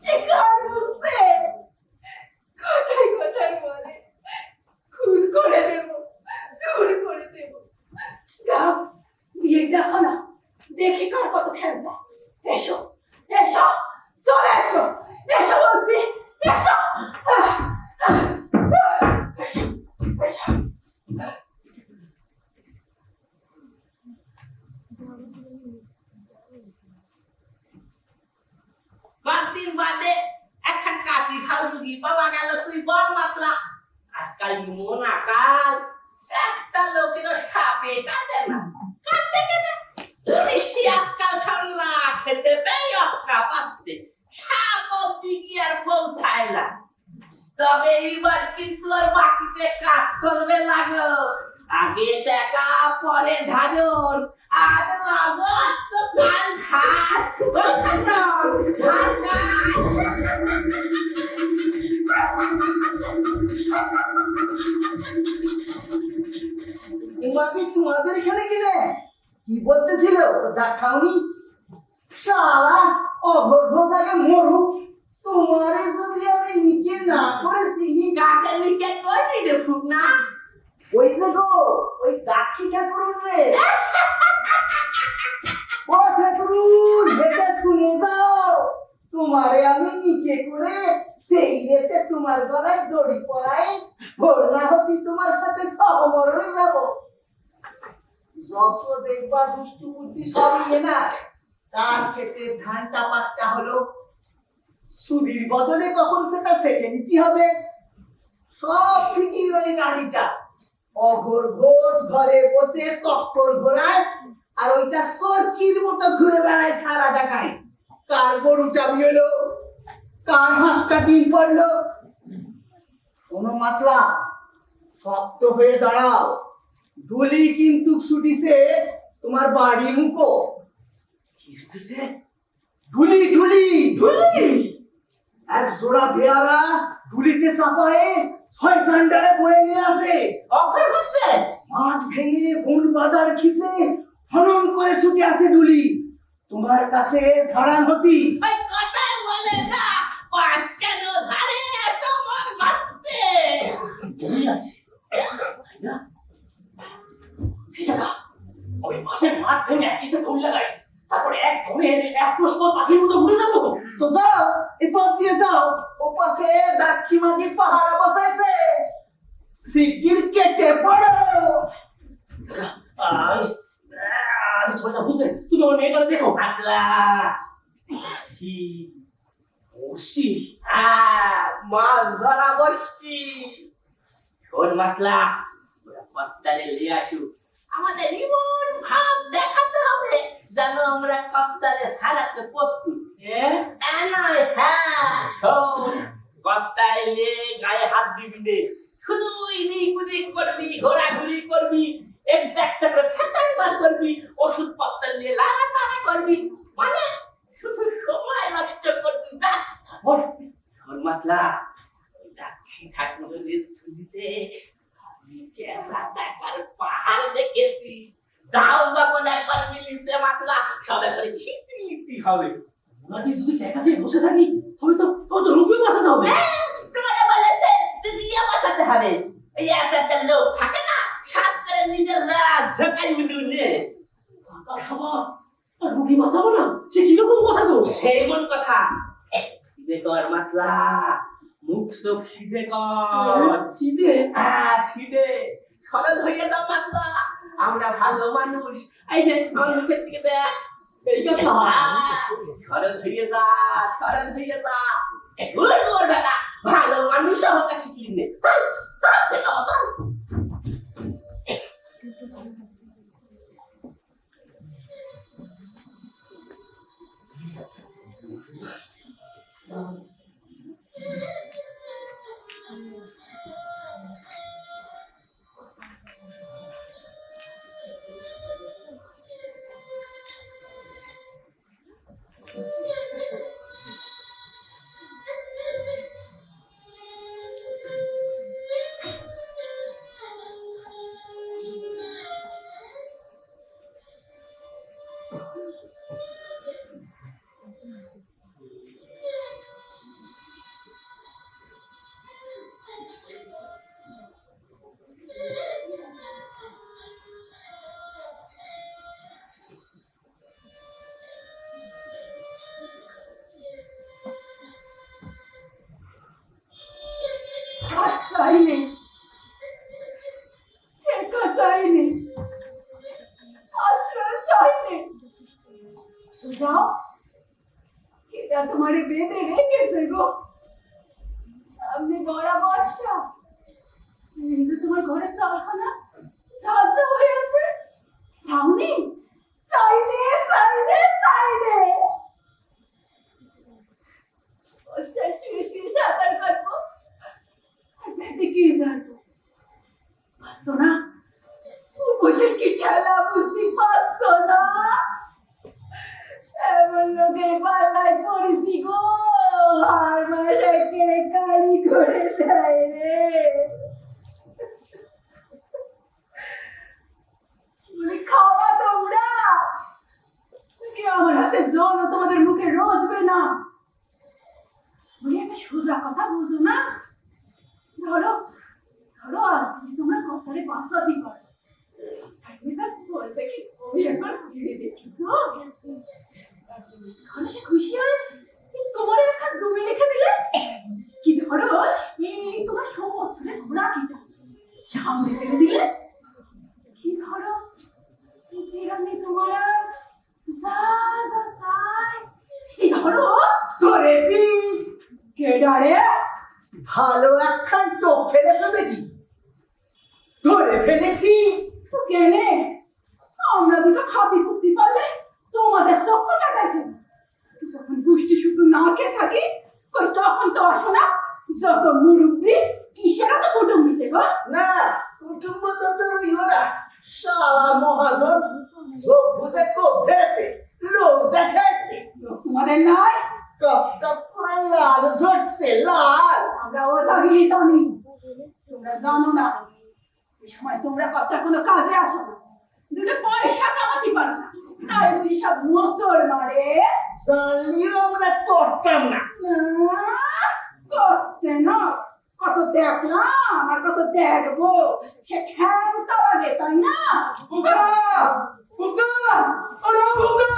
S2: সে কার মুখে কথাই কথাই বলে খুন করে দেবো দূর করে দেবো দাও দিয়ে দেখো না দেখি কার কত খেলবে এসো এসো চলে এসো এসো বলছি এসো এসো
S3: কয়েকদিন বাদে একটা কাটি খাও রুগী পাওয়া গেল, তুই বল মাতলা। আজকাল মন আকাল একটা লোকেরও সাপে কাটে না, কাটতে কেটে পুলিশি আজকাল সামলা খেতে পেয়ে অক্কা পাচ্ছে, সাপ অব্দি কি আর পৌঁছায় না। তবে এইবার কিন্তু আর বাকিতে কাজ চলবে লাগো, আগে টাকা পরে ধারণ, আর লাগো তো কাল খাট
S4: তোমাদের এখানে গেলে কি বলতেছিল দেখাওনি শালা অভ্যোস আগে মরুক তোমারে যদি আমি নিকে না করেছি
S3: কাকে নিকে করবি রে ফুক না?
S4: ওই যে গো ওই দাক্ষী ঠাকুর রে ও ঠাকুর এটা শুনে যাও তোমারে আমি নিকে করে সেই রেতে তোমার গলায় দড়ি পরাই ভোর না হতি তোমার সাথে সহমরণে যাব যত দেখবা দুষ্টু বুদ্ধি সব ইয়ে না তার ক্ষেত্রে ধানটা পাট্টা হলো সুদির বদলে কখন সেটা সেকে নিতে হবে সব ফিটি ওই নাড়িটা অঘোর ঘোষ ঘরে বসে চক্কর ঘোরায় আর ওইটা সরকির মতো ঘুরে বেড়ায় সারা টাকায় কার গরুটা বিয়েলো কার হাঁসটা ডিম পড়লো কোনো মাতলা শক্ত হয়ে দাঁড়াও ডুলি কিন্তু ছুটিছে তোমার বাড়ি মুখো
S1: কি শুনেছে
S4: ঢুলি ঢুলি ঢুলি এক জোড়া বেয়ারা ঢুলিতে চাপায়ে শয়তানটারে বয়ে নিয়ে আসে
S3: অক্ষর করছে
S4: মাঠ ভেঙে বন বাজার খিসে হনন করে ছুটে আসে ঢুলি তোমার কাছে ঝাড়ান হতি
S3: ওই কথাই বলে না, পাশ কেন ধারে এসো মন ভাবতে।
S1: তুমি আছে তাই না ঠিক আছে ওই পাশে মাঠ ভেঙে এক কিসে দৌড় লাগাই তারপরে এক ধরে এক পুষ্প পাখির মতো উড়ে যাবো
S4: তো যাও এ পথ দিয়ে যাও ও পথে দাক্ষী মাঝি পাহারা বসাইছে শিগগির কেটে পড়ো
S1: আই আমি সোজা বুঝলে তুমি আমার মেয়েটা দেখো
S3: পাতলা
S1: সি ওসি
S3: মাছ ধরা বসছি। শোন মাতলা, ওরা কপ্তারে নিয়ে আসুক, আমাদের ইমন ভাব দেখাতে হবে যেন আমরা কপ্তারে হারাতে প্রস্তুত। নয় হ্যাঁ শোন, কর্তা এলে গায়ে হাত দিবি নে, শুধু এদিক ওদিক করবি, ঘোরাঘুরি করবি, একটা একটা করে ফ্যাশন বার করবি, ওষুধপত্র নিয়ে লাগাতাড়ি করবি, মানে শুধু সময় নষ্ট করবি ব্যাস। শোন মাতলা, লক্ষ্মী ঠাকুরের ছবিতে আমি কেসা টাকার পাহাড় দেখেছি, তাও যখন একবার মিলিছে মাতলা, সবে করে খিস্তি হবে।
S1: ওনাকে যদি টাকা দিয়ে বসে থাকি তবে তো রোগীও বাঁচাতে হবে।
S3: তোমাকে বলেছে দুনিয়া বাঁচাতে হবে। এই একটা লোক থাকে না, সাত করে নিজের লাশ ঢোকাই মিলুনে,
S1: ফাঁকা খাওয়া আর রোগী বাঁচাবো না, সে কিরকম কথা গো?
S3: সেই মন কথা। খিদে কর মাতলা, মুখ চোখ খিদে কর।
S1: খিদে?
S3: খিদে সরল হয়ে যাও মাতলা, আমরা ভালো মানুষ। এই যে আমার মুখের দিকে দেখ,
S1: এই কথা।
S3: সরল হয়ে যা, সরল হয়ে যা। ওর বেটা ভালো মানুষ হতে শিখলি নে, চল চল সেটা চল।
S2: সাইনে একা সাইনে আশ্রয় সাইনে যাও, এটা তোমারে বেঁধে রেখেছে গো। সামনে বড় বর্ষা, এই যে তোমার ঘরের চালখানা সাজা হয়ে আছে। সামনে সাইনে সাইনে সাইনে বর্ষায় শুয়ে শুয়ে সাঁতার কাটবো, কি জানবো? পারছো না? বসে কি খেলা বুঝতে পারছো না? এমন লোকের পাল্লায় পড়েছি গো, আর মাসে কেড়ে কালি করে দেয় রে। খাওয়া তোমরা কি আমার হাতে জল তোমাদের মুখে রোজবে না? বলি একটা সোজা কথা বুঝো না? ধরো ধরো আসলে তোমরা কথারে বাঁচাতে পারো, বলতে কি তুমি একবার ফিরে দেখিছো? তাহলে সে খুশি হয় তোমার একটা জমি লিখে দিলে কি, ধরো এই তোমার সমস্যা ঘোড়া কিটা সামনে ফেলে দিলে কি, ধরো গ্রামে তোমার আর যা যা চাই, এই ধরো
S4: ধরেছি,
S2: কে ডারে
S4: ভালো একখান টোপ ফেলেছে দেখি, ধরে ফেলেছি।
S2: তো কেনে আমরা দুটো খাতি করতে পারলে তোমাদের চক্ষু টাকাই কেন? যখন গোষ্ঠী শুধু না খেয়ে থাকি তখন তো আসো না, যত মুরব্বী কিসের তো কুটুম্বিতে গো।
S4: না, কুটুম্ব তো তোর ওরা শালা মহাজন যোগ বুঝে কোপ ছেড়েছে, লোক দেখাচ্ছে,
S2: তোমাদের নয়,
S4: টপ টপ করে লাল ঝরছে, লাল।
S2: আমরা ওঝাগিরি জানি, তোমরা জানো না। এই সময় তোমরা কথা কোনো কাজে আসো না, দুটো পয়সা কামাতে পারো না, তাই বুঝি সব মোসর মারে।
S4: জানলিও আমরা করতাম না।
S2: করতে না, কত দেখলাম আর কত দেখবো, সে খেলতে লাগে তাই না?
S5: বুকা বুকা, আরে বুকা,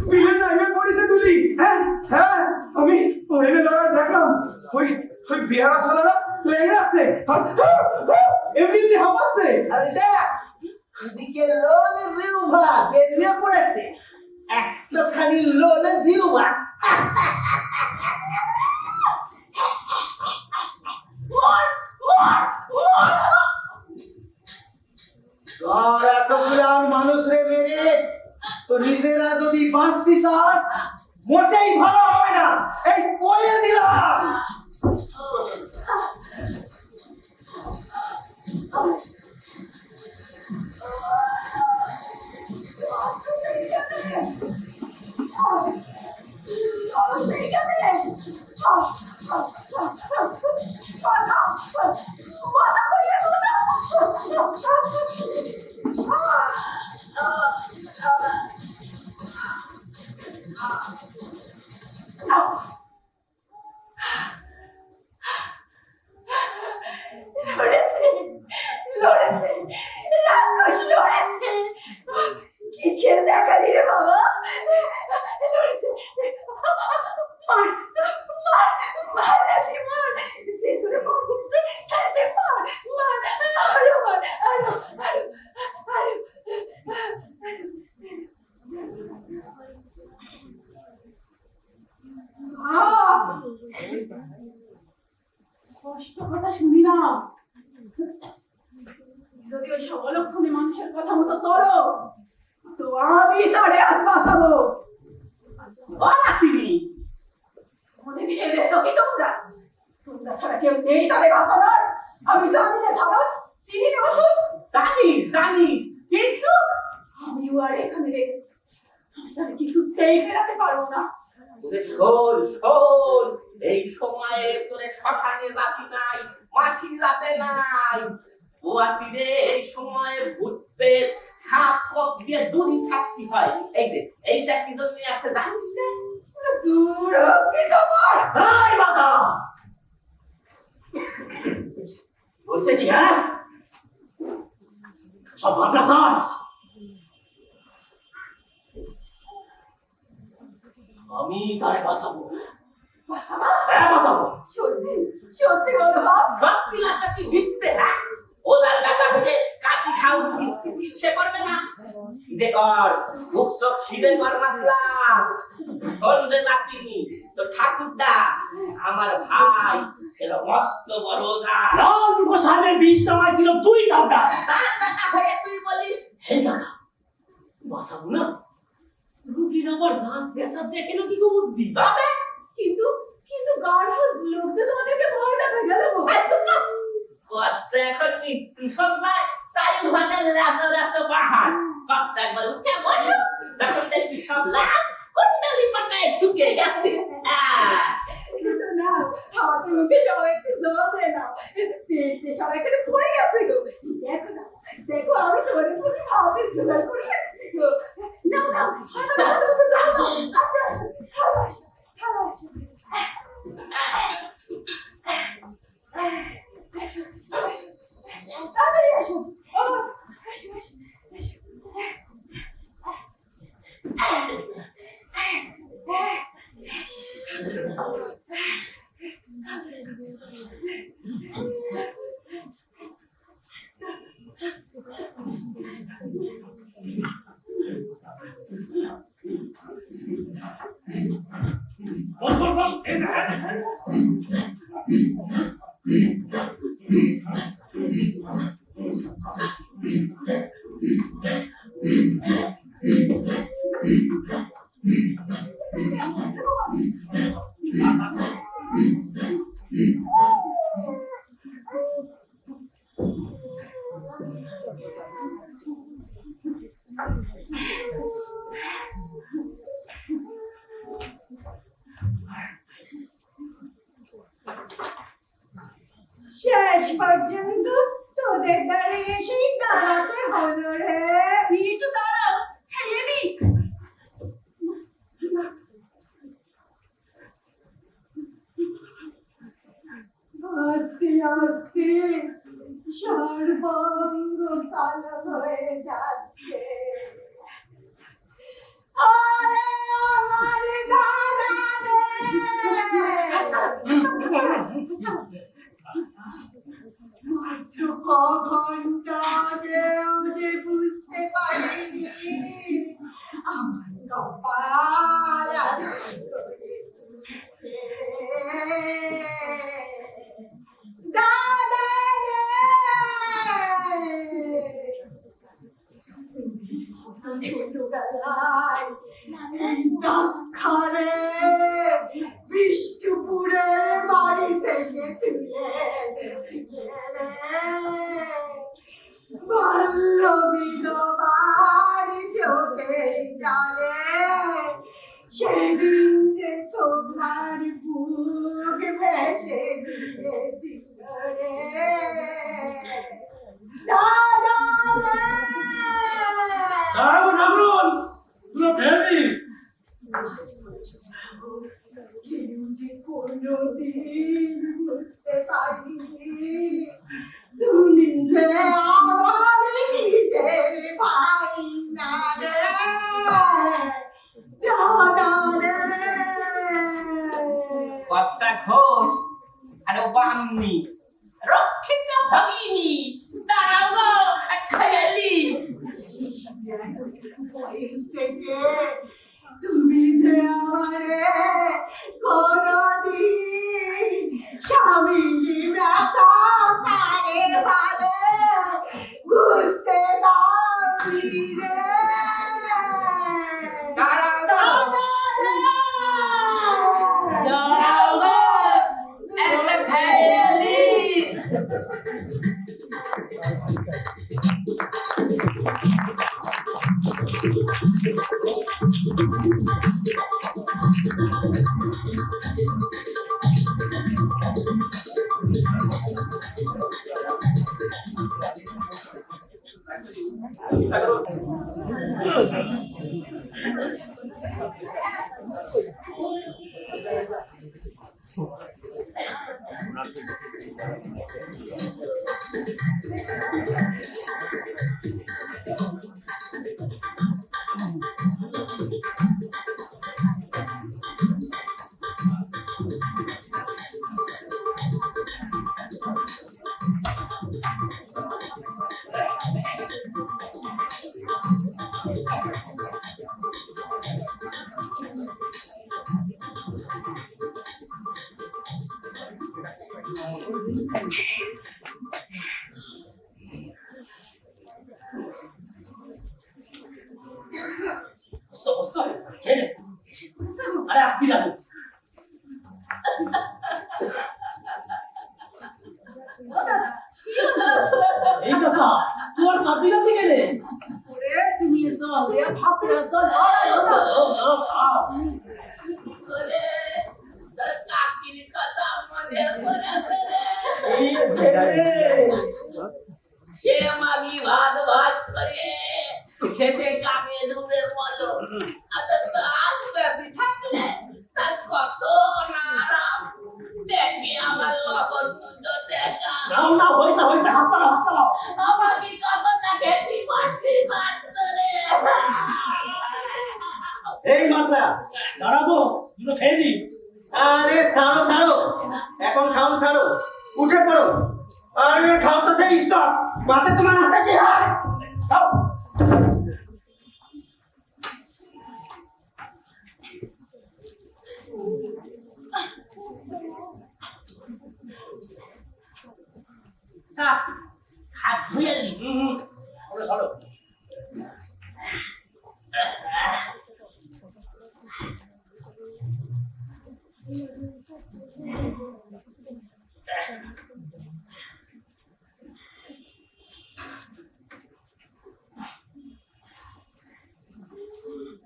S5: বিলেন নাইমে পড়েছে ডুলি। হ্যাঁ হ্যাঁ, আমি ওইনে দাঁড়া দেখলাম, ওই ওই বিহারা সালারা লেগে আছে, এমনি এমনি হামাচ্ছে।
S4: আরে দেখ, এদিকে লোলে জিউভা বেরিয়ে পড়েছে, একটুখানি লোলে জিউভা। তোর এত পুরান মানুষ রে মেরে তো নিজেরা যদি বাঁচতি চাস মোটেই ভালো হবে না, এই বলে দিলাম।
S2: কষ্ট কথা শুনিলাম, যদি ওই সবলক্ষণে মানুষের কথা মতো চলো তো আমি তোরে আজ বাঁচাবো।
S3: বলা তিনি
S2: মনে ভেবেছো কি তোমরা তোমরা ছাড়া কেউ নেই তারে বাঁচানোর? আমি জানি না ছাড়ো চিনি না ওষুধ,
S3: জানিস জানিস কিন্তু
S2: আমিও আর এখানে রেখেছি, আমি তারে কিছুতেই ফেরাতে পারবো না।
S3: তোরে শোন শোন, এই সময়ে তোরে শ্মশানে জাতি নাই, মাটি যাতে নাই। বুয়াতিরে এই সময়ে ভূত পেট সাপ কপ দিয়ে দড়ি থাকতে হয়। এই যে এইটা কি জন্য আছে জানিস না?
S2: দূর হোক কি তোমার।
S1: এই মাতা হয়েছে কি? হ্যাঁ, সব ভাবনা চাস? আমি তারে বাঁচাবো। হ্যাঁ বাঁচাবো।
S2: সত্যি সত্যি বলো বাপ।
S3: সত্যি লাগা কি মিথ্যে? হ্যাঁ, ওলার গাটা হয়ে কাটি খাও ইচ্ছে করবে না? খিদে কর, মুখ চোখ খিদে কর মাতলা। সন্ধ্যে নাতিনি তো ঠাকুরদা আমার ভাই ছিল মস্ত বড় ওঝা।
S1: রাম গোসাইয়ের বিষ নামাইছিল তুই কামটা।
S3: তার গাটা হয়ে তুই বলিস
S1: হে দাদা বাঁচাবো না? রুগীর আবার জাত পেশাব দেখে না কি গো বুদ্ধি?
S3: তবে
S2: কিন্তু কিন্তু গার্হস্থ লোক যে তোমাদেরকে ভয় দেখা গেল গো।
S3: কত এখন মৃত্যু সজ্জায় তাই ওখানে রাতো রাতো পাহাড় কত একবার উঠে বসো তখন দেখবি সব লাভ কুণ্ডলি পাকায় ঢুকে গেছে।
S2: কিন্তু না হাতে মুখে সবাই একটু জল দেয় না, পেয়েছে সবাই এখানে পড়ে গেছে গো। দেখো না দেখো আমি তোমার জন্য হাতে জোগাড় করে রাখছি গো। না না তাড়াতাড়ি আসো।
S1: বস বস বস।
S2: শেষ পর্যন্ত তোদের দ্বারে এসেই দাঁড়াতে হলো রে। একটু দাঁড়াও, খেয়ে দিক। আস্তে আস্তে সর্বাঙ্গ কালো হয়ে যাচ্ছে। আরে আমার দাদা রে, মাত্র ঘন্টা আগেও যে বুঝতে পারিনি আমার কপাল দাদা রে, ছোটবেলায় এই দক্ষারে বিষ্ণুপুরের বাড়ি থেকে তুলে বাল্য বিধবার চোখে জলে সেদিন যে তোমার বুক ভেসে দিয়েছিল রে দাদা রে।
S1: দাঁড়াবো ঠাকুরন, পুরো ফেলি।
S2: কেউ যে কোনোদিন বুঝতে পারিনি তুমি যে আমার নিজের ভাই না রে দাদা রে।
S3: কর্তা ঘোষ আর বামনি রক্ষিত ভগিনী দাঁড়াও গো খেয়ালি।
S2: বয়স থেকে তুমি যে আমারে কোনদিন স্বামী
S1: বসতো ছেড়ে আরে আসছি না
S2: ও দাদা কি হলো?
S1: এই কথা তোমার কাঁদতে কাঁদতে গেলে
S2: ওরে তুমি জল দিয়ে ভাত করে জল
S3: তোর কাকির কথা মনে পড়ে
S1: এই ছেড়ে
S3: সে মাগি ভাত ভাত করে শেষে কামে ডুবে বলো আজ বেশি থাকলে তার কত নারাম দেখে আমার লগন দুটো দেখা
S1: নাম না হইছে হইছে হাসালো হাসালো
S3: আমাকে কতটা খেতে পারতো রে
S5: এই মাত্রা
S1: দাঁড়াবো দুটো খেয়ে নি
S5: আরে ছাড়ো ছাড়ো এখন খাও ছাড়ো উঠে পড়ো আরে খাও তো সেই স্টপ মাতে তোমার আছে কি হয়
S1: যাও
S3: হাত ধুয়ে নি
S1: ওরে ছাড়ো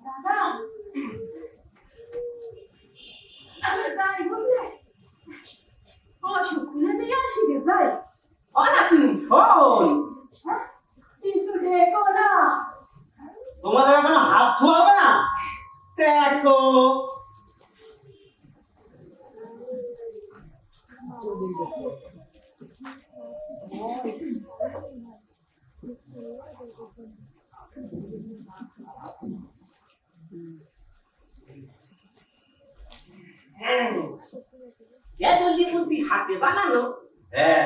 S2: দাদা আমি যাই বুঝলে অসুখ তুলে দিয়ে আসি গে যাই
S5: আরে তুমি শোন
S2: হ্যাঁ কিছু দেখো না
S5: তোমাদের এখন হাত ধোয়াবে না দেখো
S3: কে বললি বুঝি হাতে বানানো
S5: হ্যাঁ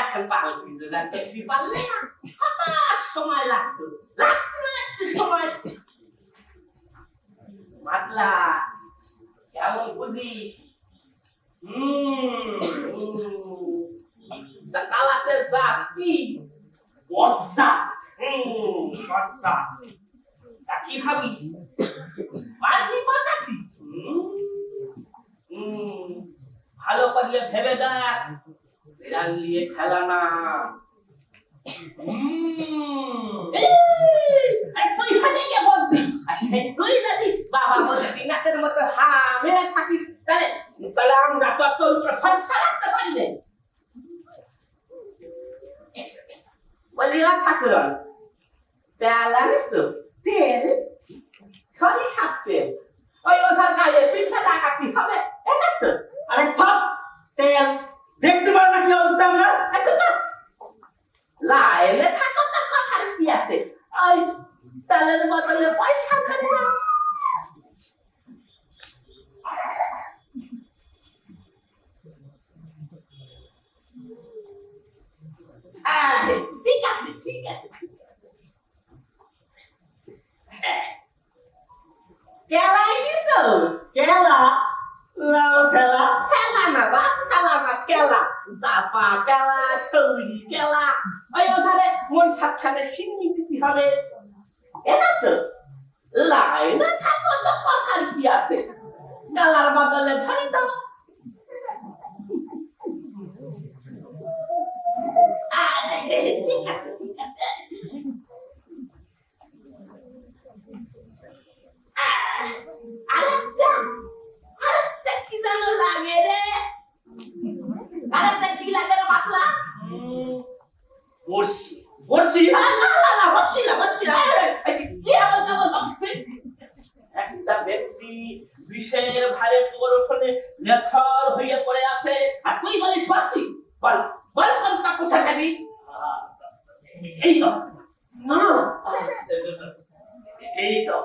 S3: এখন পাগল কিছু না দেখতে পারলে না হঠাৎ সময় লাগতো লাগতো না একটু সময় মাতলা কেমন বুঝিস তা কালাতে জাত কি
S1: বসাত
S3: সস্তা তা কি ভাবিস পারবি বাজাতি ভালো করিয়ে ভেবে দেখ বিড়াল নিয়ে খেলা না তুই হাতে কে বলবি আর সেই তুই যদি বাবা বলবি নাতের মতো হা মেরে থাকিস তাহলে তাহলে আমরা তো তোর উপরে খরচা রাখতে পারি না বলি ঠাকুর তেল আনিস তেল সরিষার তেল ওই ওধার গায়ে পিঠে লাগাতে হবে এনেছ
S5: আরে থাক তেল দেখতে পারো না কি অবস্থা আমরা
S3: লাইনে থাকো তো কথার কি আছে ওই তেলের বদলে পয়সা খালি না ঠিক আছে ঠিক আছে কেলাই দিছো
S5: কেলা লাও ঠেলা
S3: খেলা না বা খেলা না কেলা চাপা কেলা সৌরি কেলা ওই ওখানে মন সাতখানে সিন্নি দিতে হবে এনেছ লাইনে থাকো তো কথার কি আছে কেলার বদলে ধরি তো ঠিক আছে ঠিক আছে আরেকটা কি যেন লাগে রে আরেকটা কি লাগে রে পাতলা
S1: বসছি বসছি
S3: না বসছি না কি আবার আমার লক্ষ্মী একটা ব্যক্তি বিষের ভারে তোর ওখানে নেথর হয়ে পড়ে আছে আর তুই বলিস বাঁচি বল বল কোনটা কোথায় যাবি
S1: এই তো না এই তো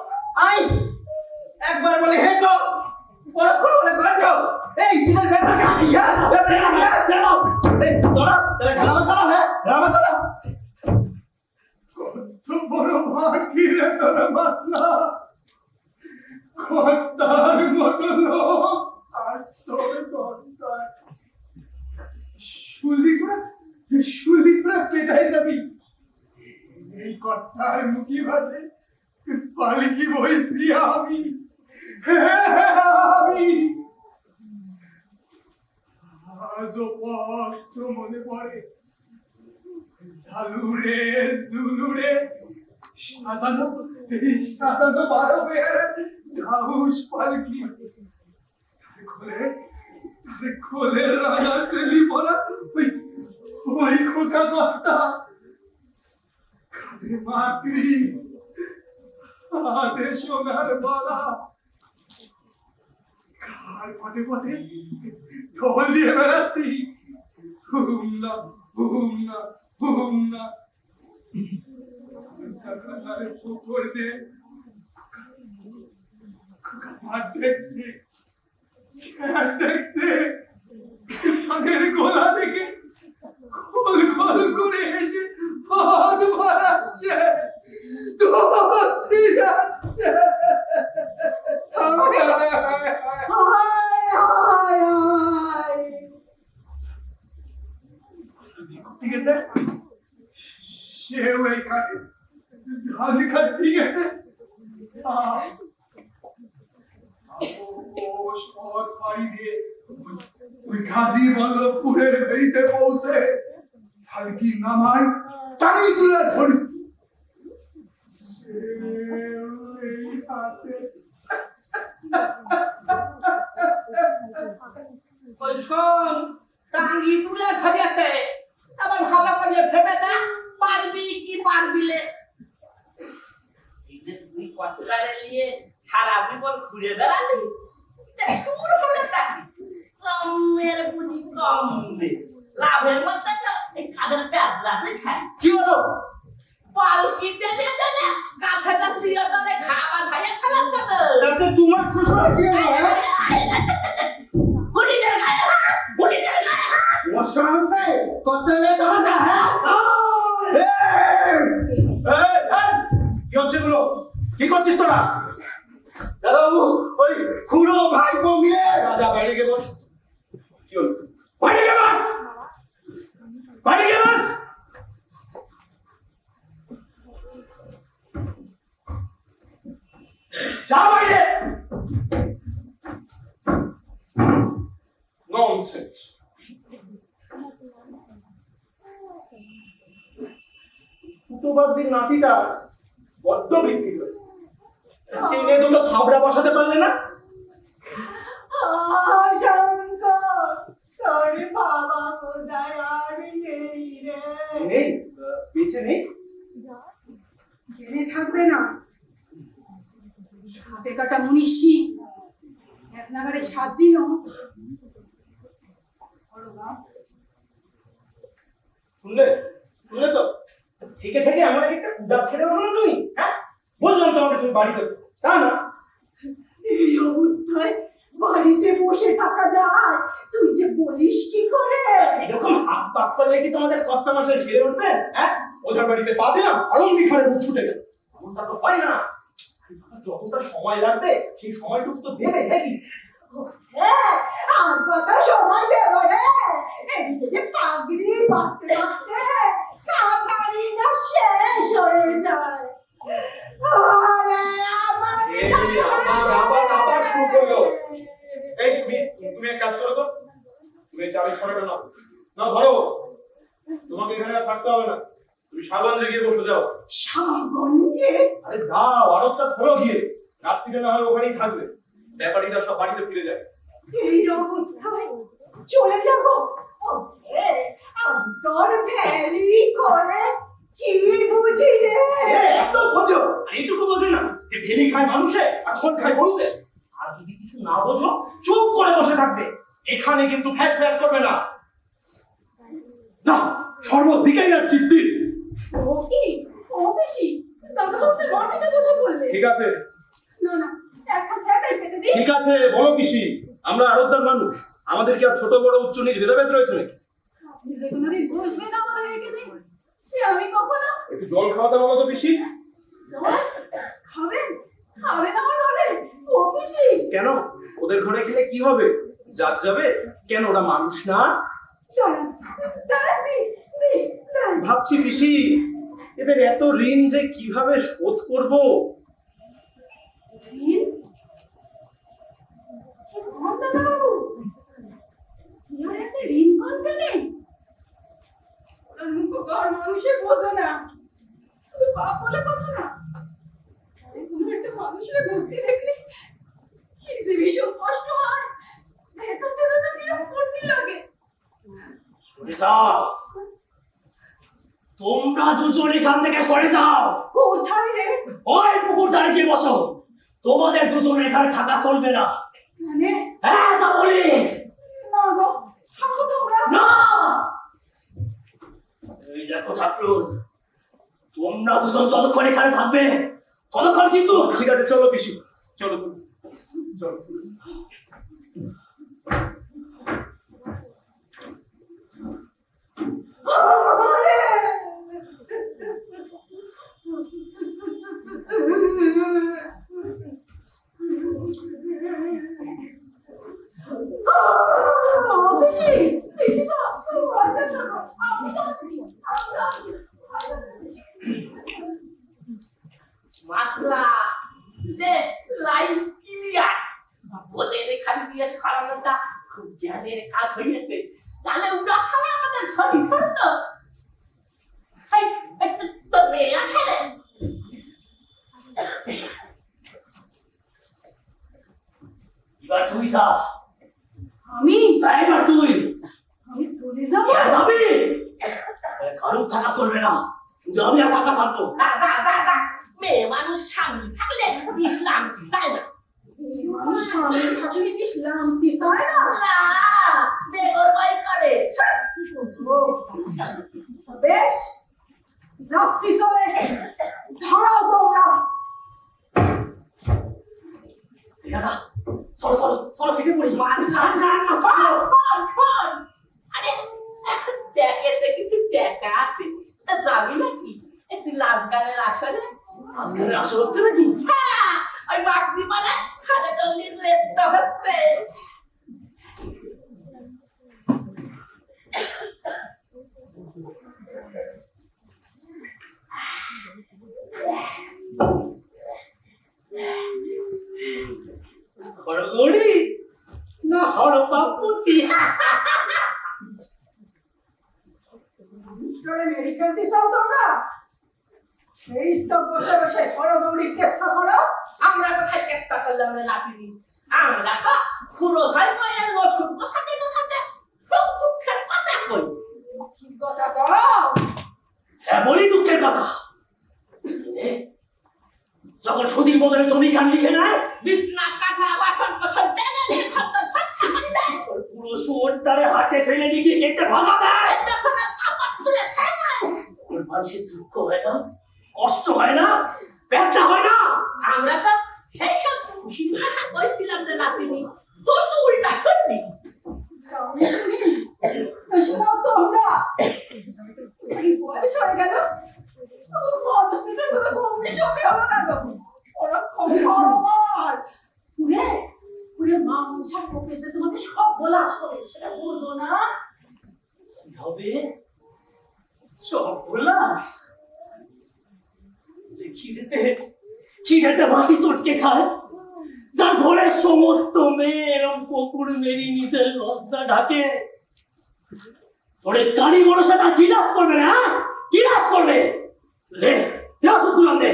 S4: আই একবার বলে হে তো পরক্ষণ বলে গন্ড এই তোদের ব্যাপারটা ইয়া ব্যাপারটা চালাও এই চলো তাহলে চালাও হ্যাঁ ড্রামা চালাও কত বড় মাটি রে তোর মাতলা কতার মতো লোক আজ তোর দরকার শুলি করে পেদাই যাবি এই কর্তার মুখি ভাতে পালিকি বইছি আমি আমি আজও কষ্ট মনে পড়ে জুলুরে সাজানো বারো বের ঘাউস পালকি তারে খোলে রানা সেলি পড়া ওই খোকা কর্তা কাঁধে মাকড়ি হাতে সোনার মালা কার পথে পথে ঢোল দিয়ে বেড়াচ্ছি হুম না সকালে পুকুর দে খোকা মার দেখছে তাদের গোলা দেখে খোল করে এসে হাত মারাচ্ছে দৌড়তে যাচ্ছে ঠিক আছে সেও এখানে ধান কাটি গেছে সৎ পাড়ি দিয়ে ওই গাজী বল্লভপুরের ভেড়িতে পৌঁছে হালকি নামায় টানি তুলে ধরেছি এই হাতে
S3: ওই শোন টাঙ্গি তুলে ধরে আছে আবার ভালো করে ভেবে দেখ পারবি কি পারবিলে এই যে তুই কটকারে নিয়ে সারা জীবন ঘুরে বেড়ালি তোর হলে টাকি কমের বুঝি কমবে লাভের মধ্যে তো এই কাদের পেঁয়াজরাতে খাই
S4: কি হলো
S3: পালকিতে বেঁধে না কাঁথাটা দিয়ে তোরে খাবার খাইয়ে খেলাম তো
S4: তাতে তোমার শ্বশুর কি হলো
S3: বুড়িটার গায়ে হাত বুড়িটার গায়ে হাত
S4: ওর হচ্ছে কত লে দরজা হ্যাঁ কি হচ্ছে গুলো কি করছিস তোরা দাদাবাবু ওই খুড়ো ভাইপো মিলে রাজা বাইরে গিয়ে বস কি হলো বাইরে গিয়ে বস যা বাইরে ননসেন্স ফুটোবাদীর নাতিটা বড্ড বৃদ্ধি হয়েছে টেনে দুটো থাবড়া বসাতে পারলে না নেই বেঁচে নেই
S2: জেনে থাকবে না সাপে কাটা মনীষী এক নাগারে 7 দিনও
S5: শুনলে তো থেকে থেকে আমার একটা উদার ছেড়ে ওঠো তুমি হ্যাঁ বললাম তোমাকে তুমি বাড়িতে তা না
S6: এই অবস্থায় বাড়িতে বসে থাকা যায় তুই যে বলিস কি করে
S5: এরকম হাত পাক করলে কি তোমাদের কর্তা মাসে ছেড়ে উঠবে হ্যাঁ ওঝার বাড়িতে পা দিলাম আর অমনি ঘরে মুখ ছুটে গেল এমনটা তো হয় না যতটা সময় লাগবে সেই সময়টুকু তো দেবে নাকি
S6: হ্যাঁ আর কত সময় দেব রে এদিকে যে পাগড়ি বাঁধতে বাঁধতে কাছাড়ি না শেষ হয়ে যায় আরে আমার
S5: আবার শুরু করলো এই তুমি এক কাজ করো তো তুমি চাবি সরাটা নাও না ধরো তোমাকে এখানে আর থাকতে হবে না তুমি সাগঞ্জে গিয়ে বসে যাও
S6: সাগঞ্জে
S5: আরে যাও আরবটা ধরো গিয়ে রাত্রিটা না হয় ওখানেই থাকবে ব্যাপারীরা সব বাড়িতে ফিরে যায়
S6: এই অবস্থায় চলে যাব ওকে আমি তোর ভ্যালি করে কি বুঝিলে?
S5: একদম বোঝো, আর এইটুকু বোঝো না যে ঢেলি খায় মানুষে আর খোল খায় গরুতে। আর যদি কিছু না বোঝো চুপ করে বসে থাকবে, এখানে কিন্তু ফ্যাট ফ্যাট করবে না। না, শরবত দিকেই আর চিত্তির।
S2: ও কি? ও বেশি দাদা বাবু মাটিতে বসে পড়লে।
S5: ঠিক আছে,
S2: না না, একটা স্যাটাই পেতে দিই।
S5: ঠিক আছে, বলো পিসি, আমরা আরবদার মানুষ, আমাদের কি আর ছোট বড় উচ্চ নিচ ভেদাভেদ রয়েছে নাকি?
S2: আপনি যে কোনোদিন বসবেন আমাদের এখানে, সে আমি কখনো।
S5: একটু জল খাওয়াতে বলো তো পিসি।
S2: জল খাবেন? খাবেন আমার ঘরে? ও পিসি,
S5: কেন, ওদের ঘরে খেলে কি হবে? জাত যাবে কেন? ওরা মানুষ না?
S2: দাঁড়ান দাঁড়ান, দাঁড়ান।
S5: ভাবছি পিসি, এদের এত ঋণ যে কিভাবে শোধ করব।
S2: ঋণ? কি বলেন দাদা বাবু? ইয়ার একটা ঋণ কোন কেনে? ওনার মুখ ঘর মানুষে বোঝে না, শুধু পাপ বলে কথা না। কোনো একটা মানুষের ভক্তি দেখলে কি যে ভীষণ কষ্ট হয়, ভেতরটা যেন কিরকম করতে লাগে।
S1: তোমরা দুজন এখান থেকে সরে যাও।
S6: কোথায় রে?
S1: ওই পুকুর ধারে গিয়ে বসো। তোমাদের দুজনের এখানে থাকা চলবে না।
S2: মানে
S1: হ্যাঁ, যা বলি।
S2: না গো, থাকো তোমরা।
S1: না, এই দেখো ছাত্র, তোমরা দুজন যতক্ষণ এখানে থাকবে ততক্ষণ কিন্তু।
S5: ঠিক আছে, চলো পিসি, চলো চলো চলো।
S2: বেশি বেশি না, ভয়টা শোনো, আমি তো আছি, আমি তো আছি।
S3: মাতলা যে লাইফ ক্লিয়ার, ওদের এখান দিয়ে সারানোটা খুব জ্ঞানের কাজ হয়েছে। তাহলে ওরা সবাই আমাদের ধরি ফেলতো। তো মেয়ে আছে রে।
S1: এবার তুই যা।
S2: আমি
S1: তাই এবার তুই
S2: আমি চলে যাবো।
S1: হ্যাঁ, যাবি। কারোর থাকা চলবে না, শুধু আমি আর টাকা থাকবো।
S3: মেয়ে মানুষ স্বামী থাকলে ইসলাম চায় না।
S2: মানুষ স্বামী থাকলে কি শান্তি চায় না?
S3: বেগর বাই করে।
S2: ও, বেশ, যাচ্ছি চলে, ঝাড়াও তোমরা।
S1: দাদা, চলো চলো চলো, কেটে পড়ি।
S3: আরে এখন ট্যাকেতে কিছু টাকা আছে, তা যাবি নাকি একটু লাভ গানের আসরে?
S1: আজকাল আসর হচ্ছে নাকি?
S3: হ্যাঁ, ওই বাগদি মানে খালে টলির লেটটা হচ্ছে।
S1: হরগড়ি না হরপাপুতি।
S2: তোরে মেরে ফেলতে চাও তোমরা? সেই স্তব বসে বসে হরদৌড়ি চেষ্টা করো।
S3: আমরা কোথায় চেষ্টা করলাম রে নাতিনি? আমরা তো পুরো ভাই মায়ের ওষুধ বসাতে বসাতে সব দুঃখের কথা কই।
S2: কি কথা বলো?
S1: এমনই দুঃখের কথা। যখন সুদীর বদলে জমি খান লিখে নেয়,
S3: বিছনা কাটা বাসন কোসন টেনে খত ফাচ্ছা করে দেয়।
S1: পুরো সুর তারে হাতে ফেলে নিয়ে গিয়ে কেটে ভাঙা দেয়।
S3: তখন আর কাপড় তুলে খায় না।
S1: ওর মানুষের দুঃখ হয় না, কষ্ট হয় না, ব্যথা হয় না।
S3: আমরা তো সেই সব খুশির কথা কইছিলাম রে নাতিনি, তোর তো উল্টা শুনলি।
S2: আমি শুনি, শোনাও তোমরা। এই বয়স হয়ে গেল, মানুষটার কথা ঘুমনি সঙ্গে হলো না গো। ওরা খবর আমার। উড়ে উড়ে মানুষ পক্ষে যে তোমাকে সব বলা আসবে সেটা বোঝো না।
S1: কি হবে? সব উল্লাস। সে খিদেতে মাটি চটকে খায়, যার ঘরের সমস্ত মেয়ে এরম কুকুর মেরি নিজের লজ্জা ঢাকে। তোরে কানি বড়সা তার কি লাভ করবে না? কি লাভ করবে? দে ওষুধগুলাম দে।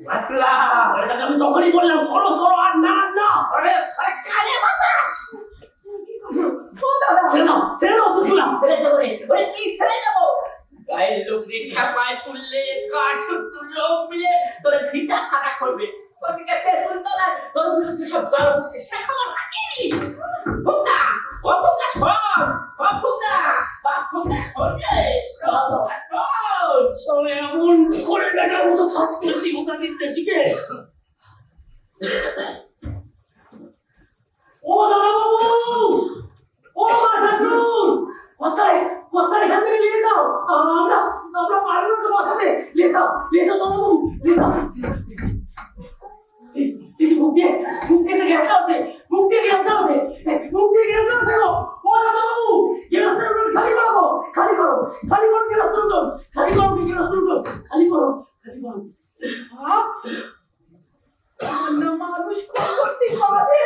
S3: মাতলা
S1: এটাকে আমি তখনই বললাম, করো করো আর না না।
S3: আরে কালে বাতাস।
S2: ও দাদা,
S1: ছেড়ে দাও ওষুধগুলা।
S3: ছেড়ে দে ওরে। রেখা পায় তুললে কাঠুর লোক মিলে তোর ভিটা খাটা করবে ওদিকে তেলপুর তলায় তোর বিরুদ্ধে সব জলবসে সে খবর রাখেনি ফুটা ও ফুটা শোন ও ফুটা বা ফুটা শোন রে শোন
S1: তবে এমন করে বেটার মতো ফাঁস করেছি ওষা দিতে শিখে। ও দাদা বাবু, ও ঠাকুর, কথায় এখান থেকে নিয়ে যাও। আমরা পারবো তো বাসাতে। নিয়ে যাও দাদা বাবু, নিয়ে যাও। মুখ দিয়ে গ্যাস না ওঠে, মুখ দিয়ে গ্যাস না ওঠে গো। ও দাদা বাবু, গ্যাসের উঠোন খালি করো গো, খালি করো গ্যাসের উঠোন, খালি করো
S2: অন্য মানুষ খুন করতে হবে,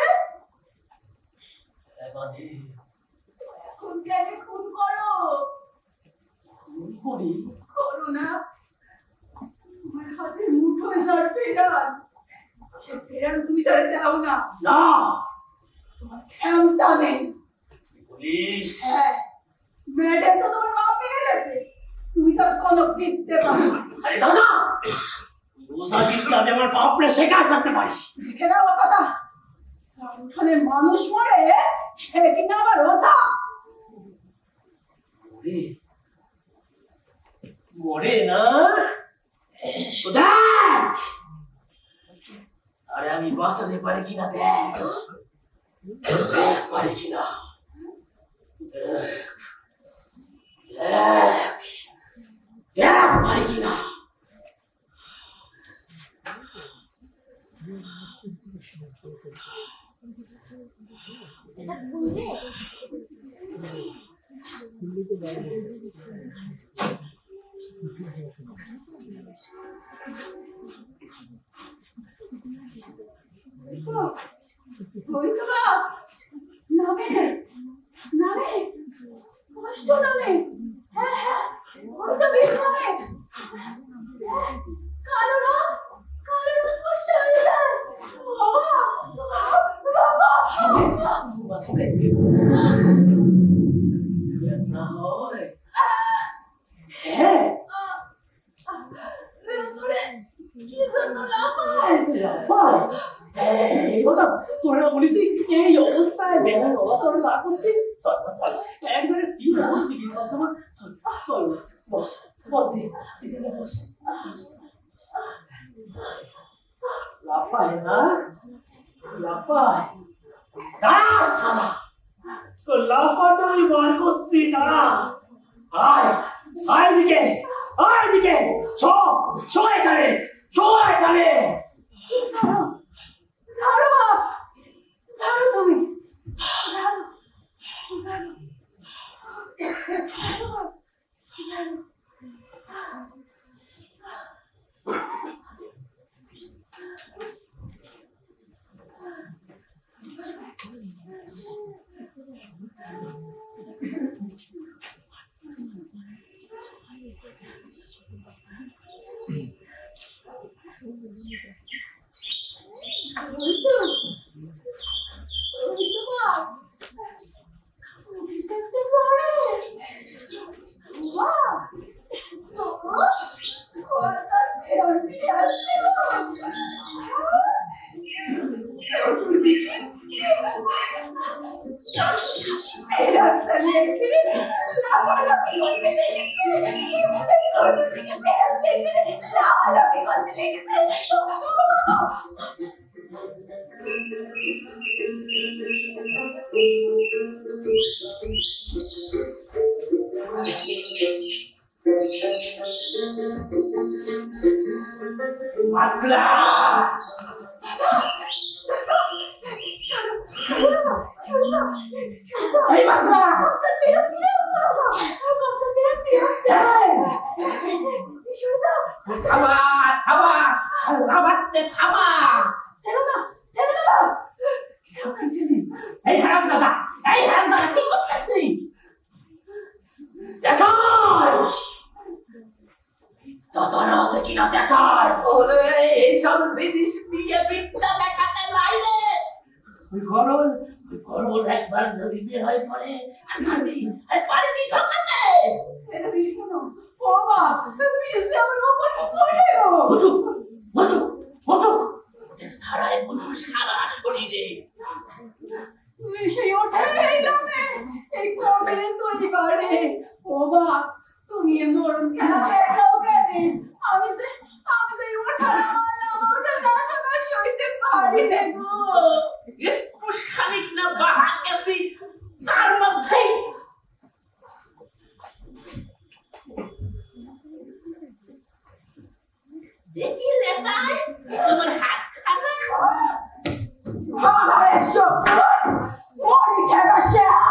S2: এখন কেন খুন করো? করো না, তোমার হাতে মুঠোয় যার পেরান, সে পেরান তুমি তারে দাও না।
S1: না
S2: তোমার ক্ষমতা নেই।
S1: পুলিশ
S2: হ্যাঁ, মেয়েটা তো তোমার মা পেয়ে গেছে, তুমি তার কলপ দিতে পারো।
S1: আরে সাজা ওষা দিতে আমি আমার বাপরে শেখা করতে পারি।
S2: দেখে নাও কথা, সাউথানে মানুষ মরে সে কিনা আবার রোজা।
S1: মরে না দেখ, আরে আমি বাঁচাতে পারি কিনা দেখ, পারি কিনা দেখ পারি কিনা।
S2: ওই তো বাপ, নামে কষ্ট নামে। হ্যাঁ, ওই তো বেশ নামে। কালো না কষ্ট হয়ে যায়। বাবা
S1: না হয় হ্যাঁ
S2: ভেতরে কি যেন লাফায়।
S1: এই কথা তোরা বলিস এই অবস্থায় বেলা নড়াচড়া না করতে। চল এক জায়গায় স্থির বসতে গিয়ে চল বস লাফায় না লাফায় দাঁড়া শালা, তো লাফাটা আমি বার করছি। দাঁড়া, আয় দিকে এখানে
S2: ঝাড়ো বাপ, ঝাড়ো তুমি, ঝাড়ো বাপ, ঝাড়ো।
S1: এই হারামজাদা কি করতেছিস? দেখাস তাছাড়া আছে কিনা দেখার।
S3: ওরে এইসব জিনিস নিয়ে বিদ্যা দেখাতে লাইলে
S1: ওই গরল একবার যদি বের হয়ে পড়ে পারবি ঠকাতে।
S2: ছেড়ে দিই কেন? ও বাবা পিছে আমার ওপর পড়ে গো
S1: বুঝু বুঝু বুঝু ওদের সারায় কোনো সারা শরীরে
S2: সেই ওঠে এলামে এই কবে তুই বাড়ে ও বাস তুমি এ মরণ খেলা দেখাও কেন আমি যে ওঠা লাসা সইতে পারি রে গো
S3: একটু খানিক না বাহার গেছি তার মধ্যেই দেখি রে তাই তোমার হাত খানা
S6: আরে সব ওরে খেলা শেষ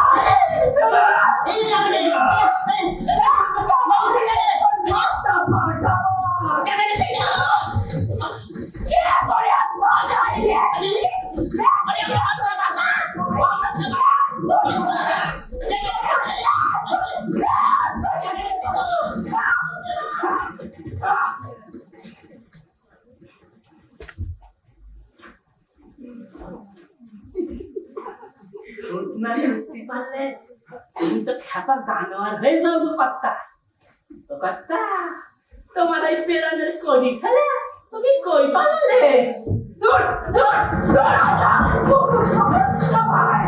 S3: না সত্যি পারলে তুমি তো খেপা জানোয়ার হয়ে যাও গো কর্তা তো কর্তা তোমার এই পেরানের করি ফেলে তুমি কই পারলে
S6: দূর দূর দূর সবাই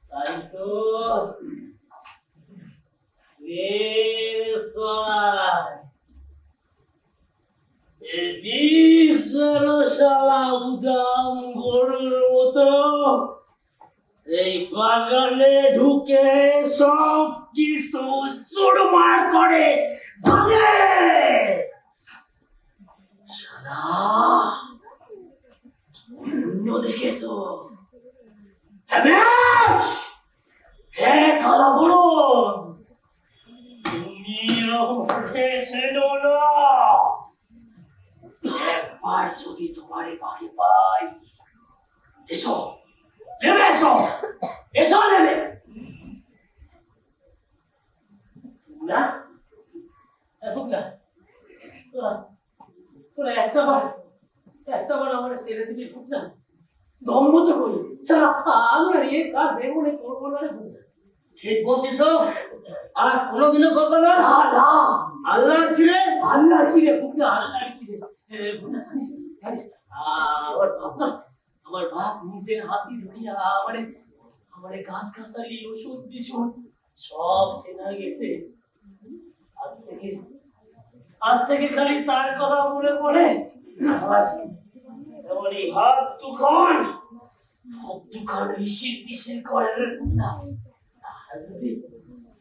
S1: তাই তো উদাম গরুর মতো এই বাগানে ঢুকে সব কিছু চুরমার করে ভাঙে শালা অন্য দেখেছো হে খালা বড় তুমি আমাকে চেনো না একবার যদি তোমারে বাড়ি পাই এসো নেমে এসো এসো নেমে না ফুকনা তোরা তোরা একটাবার আমার ছেড়ে দিবি ফুকনা ধম্ম তো কই সারা আমি আর এই কাজ মনে করবো না রে ফুকনা
S4: ঠিক বলতিস আর কোনোদিনও করবো না আল্লাহর কিরে
S1: আল্লাহর কি রে ফুকনা আল্লাহর কি রে ফুকনা জানিস আমার বাপ নিজের হাতে ঢুকিয়া আমারে গাছ গাছালি ওষুধ বিষুধ সব সেনা গেছে আজ থেকে খালি তার কথা মনে পড়ে আমার এমনই হাত দুখান ঋষির পিসির করে রে ফুকনা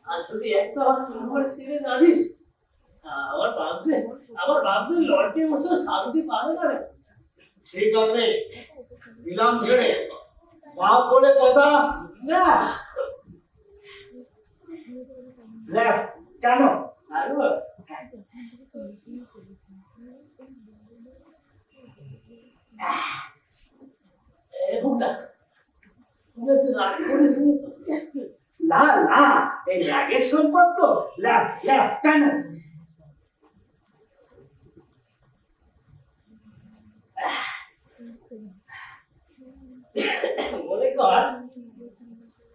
S1: আজ যদি একটা তুমি করে ছেড়ে না দিস আমার ভাবছে লড়কে বসে শান্তি পাবে না রে
S4: ঠিক আছে দিলাম ছেড়ে বাপ বলে কথা
S1: না
S4: দেখ কেন
S1: আরো ফুকনা ফুকনা তুই রাগ করিস নি তো
S4: না না এই রাগের সম্পর্ক লাভ লাভ কেন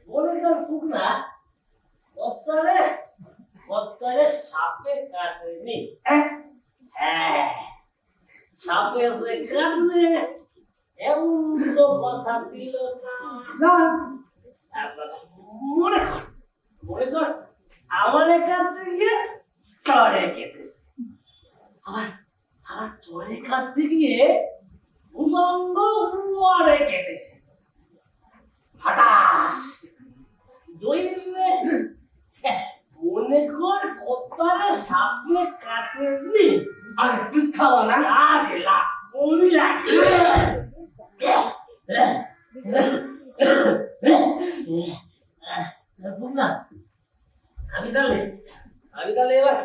S1: মনে কর ফুকনা কত্তারে সাপে কাটেনি হ্যাঁ সাপে যে কাটবে এমন তো কথা ছিল না মনে কর আমার কাটতে গিয়ে তরে কেটেছে আমার তোরে কাটতে গিয়ে ভূসঙ্গ ওয়ারে কেটেছে হঠাৎ দইলে মনে কর কত্তারে সাপে কাটেনি
S4: আর একটু খাওয়া না
S1: আরে লা বমি লাগে বুঝনা আমি তাহলে এবার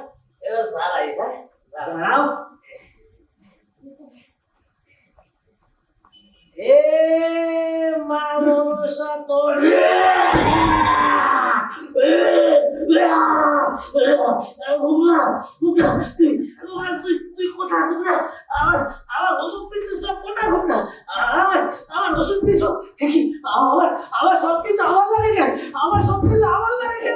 S1: সারাই হ্যাঁ
S4: দাঁড়াও
S1: এ মানুষ তোর তুই কোথায় বুঝনা আমার ওষুধ পিছু সব কোথায় বুঝনা আমার ওষুধ পিছু আমার সব কিছু আমার লাগে যায় আমার সব কিছু আমার লাগে যায়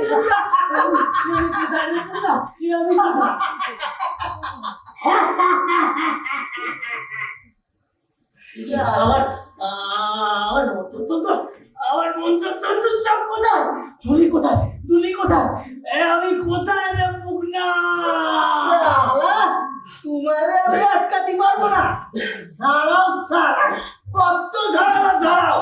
S1: আমার মন্ত্রতন্ত্র সব কোথায় চুলি কোথায় টুলি কোথায় আমি কোথায় রে মুখনা
S4: তোমারে আমি আটকাতে পারবো না ছাড়াও ছাড়াও কত ছাড়াও ছাড়াও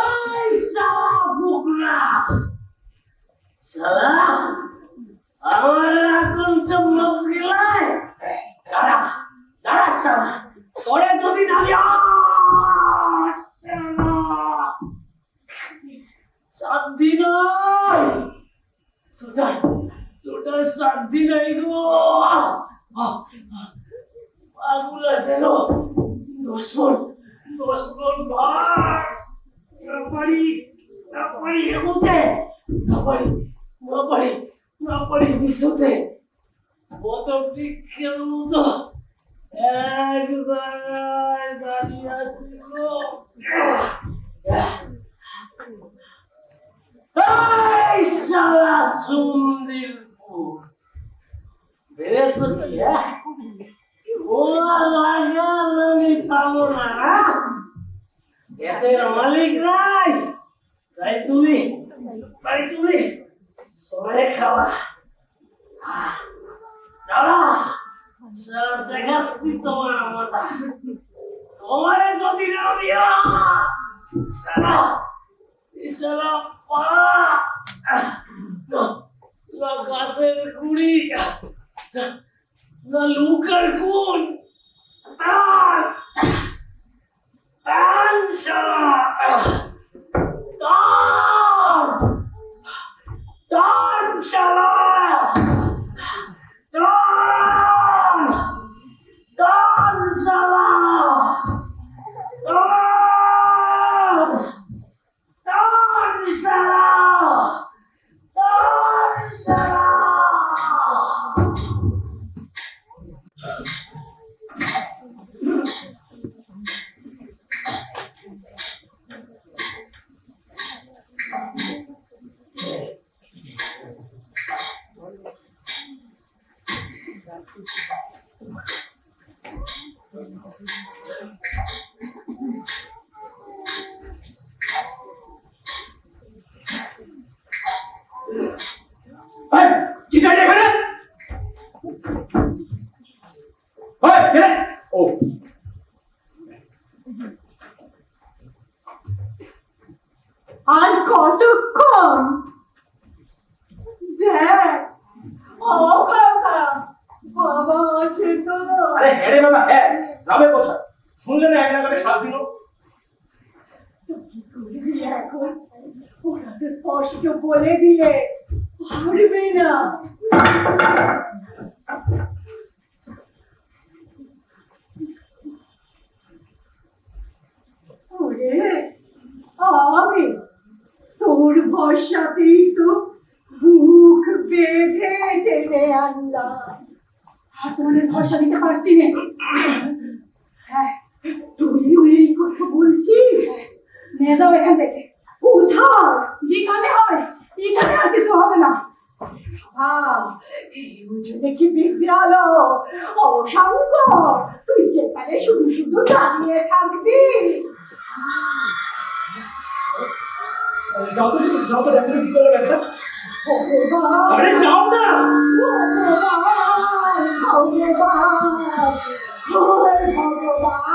S1: এই শালা মুখনা শালা আমার এখন চমক গেলায় দাঁড়া শালা তোরে যদি নামি শান্তি নয় সুটার শান্তি নাই গো আগুন আছে গো 10 মন ভাত না পারি এমতে না পারি বিশুতে বোতল টিকের মতো এক জায়গায় দাঁড়িয়ে আছি গো এই শালা সুন্দরপুর বেরেছো কি ও লাগান আমি পাবো না এদের মালিক নাই তাই তুমি সবাই খাওয়া দাঁড়া দেখাচ্ছি তোমার মজা তোমারে যদি নামিয়া সারা ইশারা পা না গাছের গুড়ি না লুকার গুণ টান সারা টান সারা টান সারা
S5: কি চাই এখানে ও
S6: আর কতক্ষণ দেখ ও বাবা বাবা আছে তো
S5: আরে হ্যাঁ রে বাবা হ্যাঁ যাবে কোথায় শুনলে না এক নাগারে 7 দিনও
S6: কি করবি এখন ওরা তো স্পষ্ট বলে দিলে পারবে না ওরে আমি তোর ভরসাতেই তো বুক বেঁধে টেনে আনলাম
S2: আর তোমাদের ভরসা দিতে পারছি না হ্যাঁ
S6: তুইও এই কথা বলছিস
S2: নিয়ে যাও এখান থেকে
S6: কোথায়
S2: যেখানে হয় এখানে আর কিছু হবে না
S6: এই বুঝে দেখি বিদ্যালয় অশঙ্কর তুই যেখানে শুধু শুধু দাঁড়িয়ে থাকবি
S5: যাও তো দেখো কি করে ব্যাপারটা
S6: ভগবান
S5: আরে যাও না
S6: ভগবান ভগবান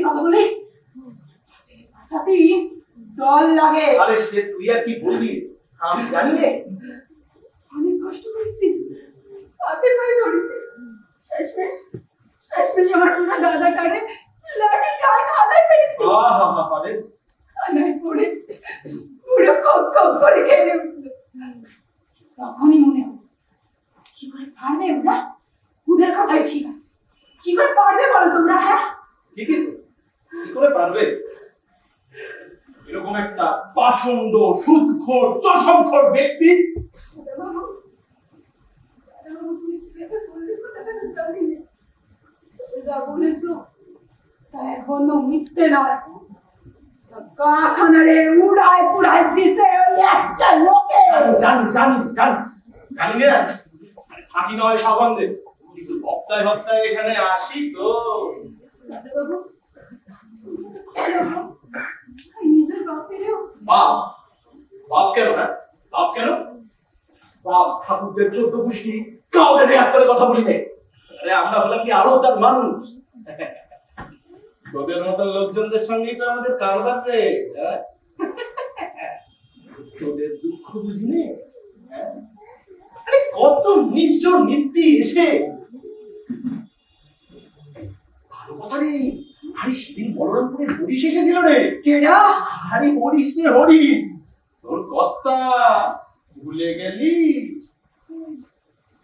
S2: কথা বলি সাথে ডর লাগে।
S5: আরে সে তুই আর কি বলবি, আমি জানি রে।
S2: অনেক কষ্ট করেছি, হাতে পায়ে ধরেছি, শেষমেশ আমার পুরো দাদাটারে লাঠি গায়ে খাদায় ফেলেছি।
S5: আরে
S2: খাদায় পড়ে পুরো কক কক করে কেঁদে উঠল। তখনই মনে হলো কি করে পারবে ওরা? ওদের কথাই ঠিক আছে, কি করে পারবে বলো তোমরা? হ্যাঁ
S5: ঠিকই তো, কি করে পারবে? এরকম একটা পাষণ্ড সুদখোর চশমখোর ব্যক্তি
S2: দাদাবাবু, তুমি কি ভেবে বললে কথাটা জানি না। তুমি যা বলেছো তা এখনো মিথ্যে নয়। কারখানারে উড়ায় পুড়ায় দিছে ওই একটা লোকে।
S5: জানি না, আরে থাকি নয় সাবন্ধে, কিন্তু হপ্তায় হপ্তায় এখানে আসি তো।
S2: দাদাবাবু, হ্যালো, নিজের বাপেরও
S5: বাপ কেন? হ্যাঁ বাপ কেন? বাপ ঠাকুরদের 14 পুষ্টি কাউকে রেয়াত করে কথা বলি নে। আরে আমরা হলাম কি আরো তার মানুষ। তোদের মতো লোকজনদের সঙ্গেই তো আমাদের কারবার রে। হ্যাঁ? তোদের দুঃখ বুঝি নে? হ্যাঁ? আরে কত নিষ্ঠুর নীতি এসে ভালো কথা রে। আরে সেদিন বলরামপুরের হরিশ এসেছিল রে।
S2: কেডা?
S5: আরে হরিশ রে, হরিশ তোর কর্তা, ভুলে গেলি?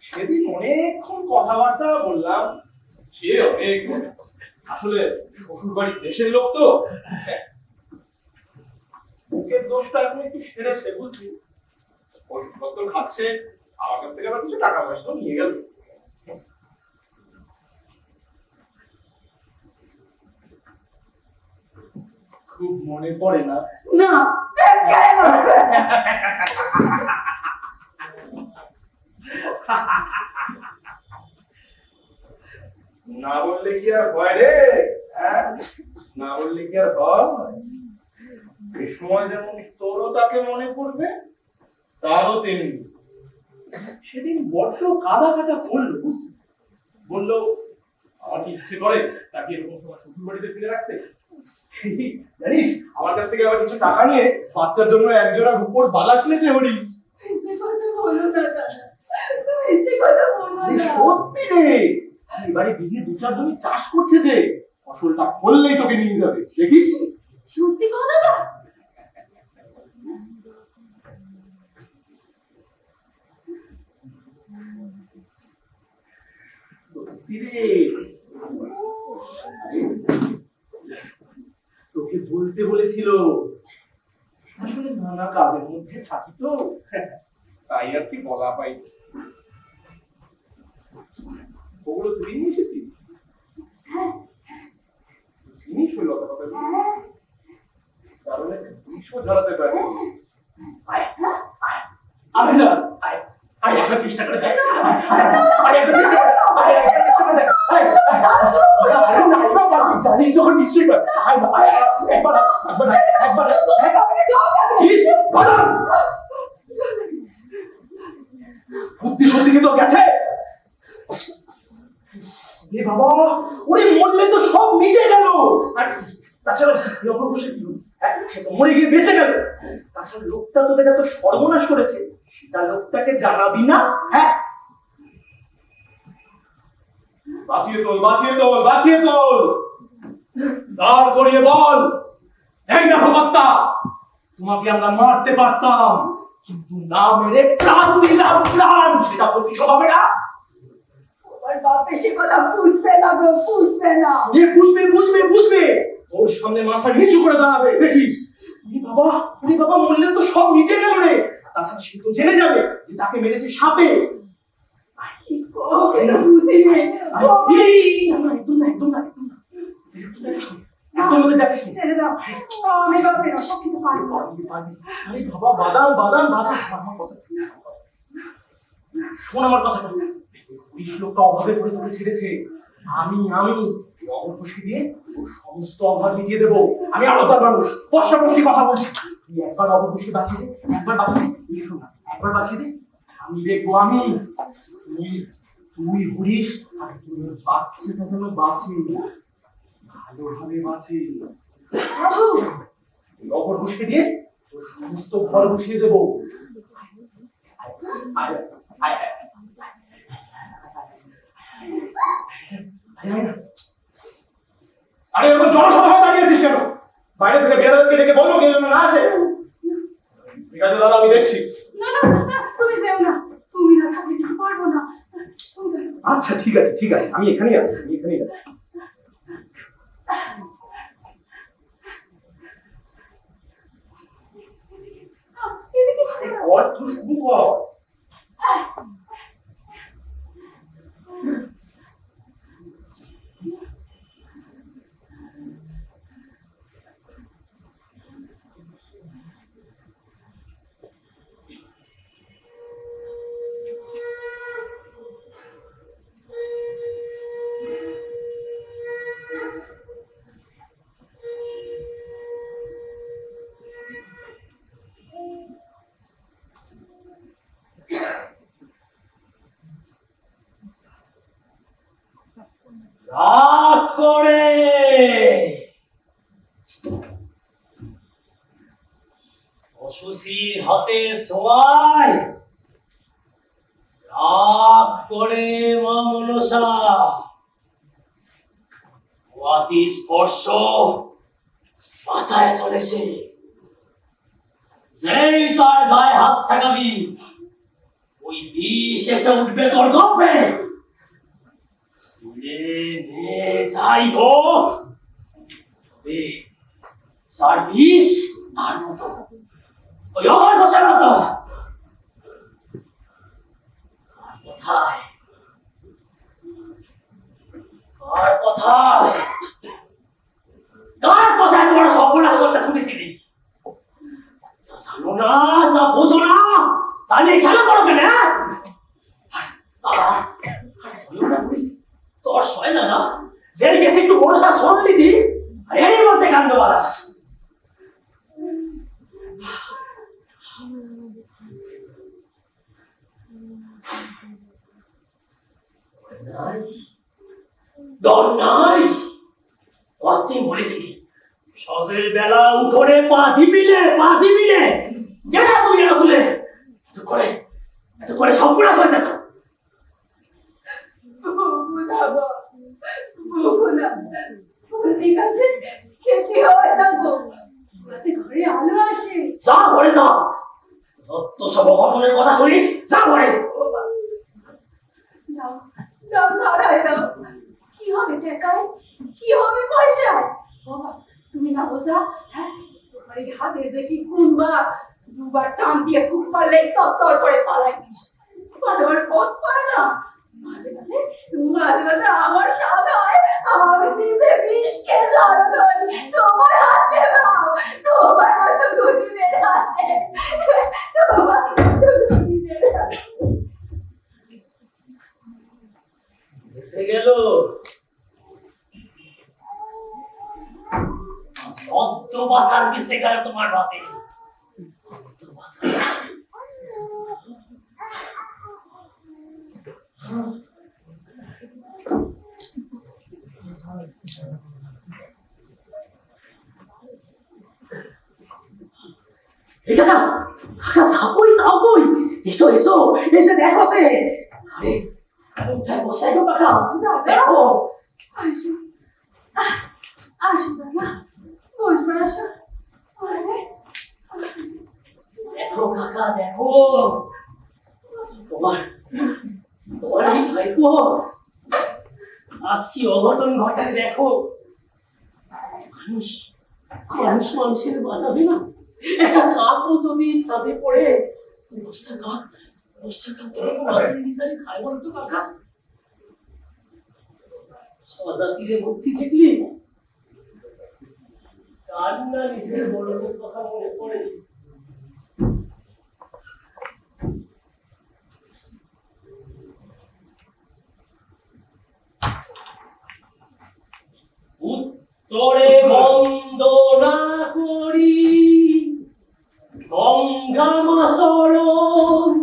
S5: সেদিন অনেকক্ষণ কথাবার্তা বললাম, সে অনেক আসলে শ্বশুর বাড়ির দেশের লোক তো, মুখের দোষটা এখন একটু সেরেছে বুঝলি। ওষুধপত্র খাচ্ছে, আমার কাছ থেকে আবার কিছু টাকা পয়সাও নিয়ে গেল। খুব মনে পড়ে না?
S2: না, কেন?
S5: না বললে কি আর হয় রে? হ্যাঁ? না বললে কি আর হয়? এই সময় যেমন তোরও তাকে মনে পড়বে, তারও তেমনি। সেদিন বড্ড কাদা কাটা করলো বুঝলি। বললো আমার কি ইচ্ছে করে তাকে এরকম সময় শ্বশুর বাড়িতে ফিরে রাখতে। জানিস আমার কাছ থেকে আবার কিছু টাকা নিয়ে বাচ্চার জন্য একজোড়া রূপোর বালা কিনেছে হরিশ।
S2: এসে কথা বলো না দাদা, এসে কথা বলো
S5: আরে
S2: না।
S5: সত্যি রে, এবারে দিদি 2-4 জমি চাষ করছে যে, ফসলটা ফললেই তোকে নিয়ে যাবে, দেখিস।
S2: সত্যি কথা দাদা?
S5: সত্যি রে। তোকে বলতে বলেছিল, আসলে নানা কাজের মধ্যে থাকি তো, তাই আর কি বলা পাই। ওগুলো তুই নিয়ে এসেছিস? জিনিস হইল কথা, তাহলে বিষও ঝরাতে পারবি। আয় আয় আমি না, আয় আয় একটা চেষ্টা করে দেখ। আয় একটা চেষ্টা করে, আয় একটা চেষ্টা করে দেখ। জানিস যখন নিশ্চয়ই পারবি। আয় না, আয় একবার কি বলো? বুদ্ধি সত্যি কি তো গেছে? এ বাবা, ওরে মরলে তো সব মিটে গেল। আর তাছাড়া লোকের বসে কি হলো? সে তো মরে গিয়ে বেঁচে গেল। তাছাড়া লোকটা তোদের এত সর্বনাশ করেছে, সেটা লোকটাকে জানাবি না? হ্যাঁ, বাঁচিয়ে তোল, দাঁড় করিয়ে বল, এই দেখো কর্তা, তোমাকে আমরা মারতে পারতাম, কিন্তু না মেরে প্রাণ দিলাম, প্রাণ, সেটা প্রতিশোধ হবে না।
S2: আমার বাপ এসে কথা বুঝবে না গো, বুঝবে না।
S5: বুঝবে ওর সামনে মাথা নিচু করে দাঁড়াবে, দেখিস। উনি বাবা মরলে তো সব মিটে গেল রে। তাছাড়া সে তো জেনে যাবে যে তাকে মেরেছে সাপে।
S2: বুঝি নে
S5: একদম না
S2: ছেড়ে দাও, আমি বাপের অসুখ খেতে পারবো।
S5: আরে বাবা, বাদাম শোন আমার কথা। পুলিশ লোকটা অভাবে পড়ে তোকে ছেড়েছে, আমি অবশ্যই দিয়ে ওর সমস্ত অভাব মিটিয়ে দেবো। আমি আলাদা মানুষ, পশ্চাপষ্টি কথা বলছি। তুই একবার অবশ্যই বাঁচিয়ে দে, একবার বাঁচিয়ে দে। আমি দেখবো, তুই হরিস আর তোর বাচ্চাটা যেন বাঁচে। ভালোভাবে বাঁচে।
S2: বাবু
S5: এই অঘর বসিয়ে দিয়ে তোর সমস্ত ঘর গুছিয়ে দেবো। আয়, আয়, আয়, আয়। আরে এরকম জনসভা হয়ে দাঁড়িয়ে আছিস কেন? বাইরে থেকে বেরোতে ডেকে বলবো কেউ যেন না আসে। ঠিক আছে দাদা, আমি দেখছি।
S2: না না না তুমি যেও না, তুমি না থাকলে কি পারবো না। তুমি যাও।
S5: আচ্ছা ঠিক আছে, ঠিক আছে, আমি এখানেই আছি, আমি এখানেই আছি।
S2: এদিকে এসে দাও।
S5: কর, তুই শুরু কর।
S1: রাগ করে অসুসির হাতে ছোঁয়ায় রাগ করে মা মনসা অতি স্পর্শ বাসায় চলেছে। যেই তার গায়ে হাত ঠেকাবি ওই বিষ এসে উঠবে তোর গপ্পে। যাই হোক সার্ভিস তার মতো ওই অঘর বসার মতো। কোথায় কার কোথায় কার কোথায় তোমার সর্বনাশ করতে শুনেছিলি? জানো না, যা বোঝো না, তা নিয়ে খেলা করো কেন? তোর সয় না না যে গেছে একটু বড়সা সরলি দি এরই মধ্যে কাণ্ড বাড়াস। ডর নাই, অতি বলেছি সজের বেলা উঠোনে পা দিবিলে গেলা তুই আসলে এত করে সম্পূর্ণ হয়ে যেত।
S2: খেতে হয় না গো, রাতে ঘরে আলো আসে।
S1: যা ঘরে যা, যত সব অঘটনের কথা শুনিস যা ঘরে।
S2: দাও দাও সারাই দাও। কি হবে টাকায়, কি হবে পয়সায়? বাবা তুমি না বোঝা, হ্যাঁ তোমার এই হাতে যে কি গুনবা, দুবার টান দিয়ে খুব পারলে তত্তর করে পালাইস। পালাবার পথ পায় না। মাঝে মাঝে আমার স্বাদ হয়, আমি নিজে বিষ খেয়ে ঝাড়ন হই তোমার হাতে। দাও তোমার মতো গরিবের হাতে, তোমার মতো গরিবের হাতে।
S1: এসে গেল সদ্যবা সার্ভিসে গেল তোমার বাপে। কাকা কাকা যাও কই এসো এসো এসে দেখো সে। আরে উঠায় বসাই গো কাকা, দেখো।
S2: আসো আসো দাদা, বসবে আসো। আরে
S1: দেখো কাকা দেখো, তোমার তোমার এই ভাইপো আজ কি অঘটন ঘটায় দেখো। মানুষ মানুষ মানুষের বাঁচাবে না? একটা কাকও যদি ফাঁদে পড়ে 10টা কাক রাস্তায় বিচারে খায় বলতো কাকা। স্বজাতিরে ভক্তি দেখলি কান্না নিজের বড়দের কথা মনে পড়ে। উত্তরে বন্দনা করি গঙ্গা মা শরণ,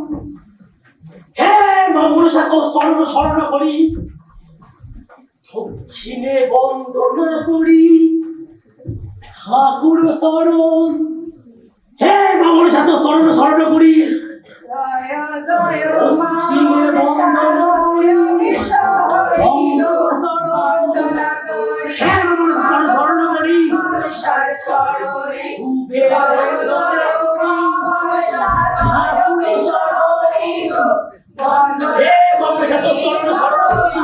S1: হে মা মনসা তো স্মরণ করি। দক্ষিণে বন্দনা করি ঠাকুর শরণ, হে মামন সাথে শরণ শরণ করি। পশ্চিমে বন্দনা করি বন্দনা শরণ, হে মামন সাথে শরণ করি। পূবে বন্দনা করি ঠাকুর শরণ, হে মামন সাথে শরণ শরণ করি।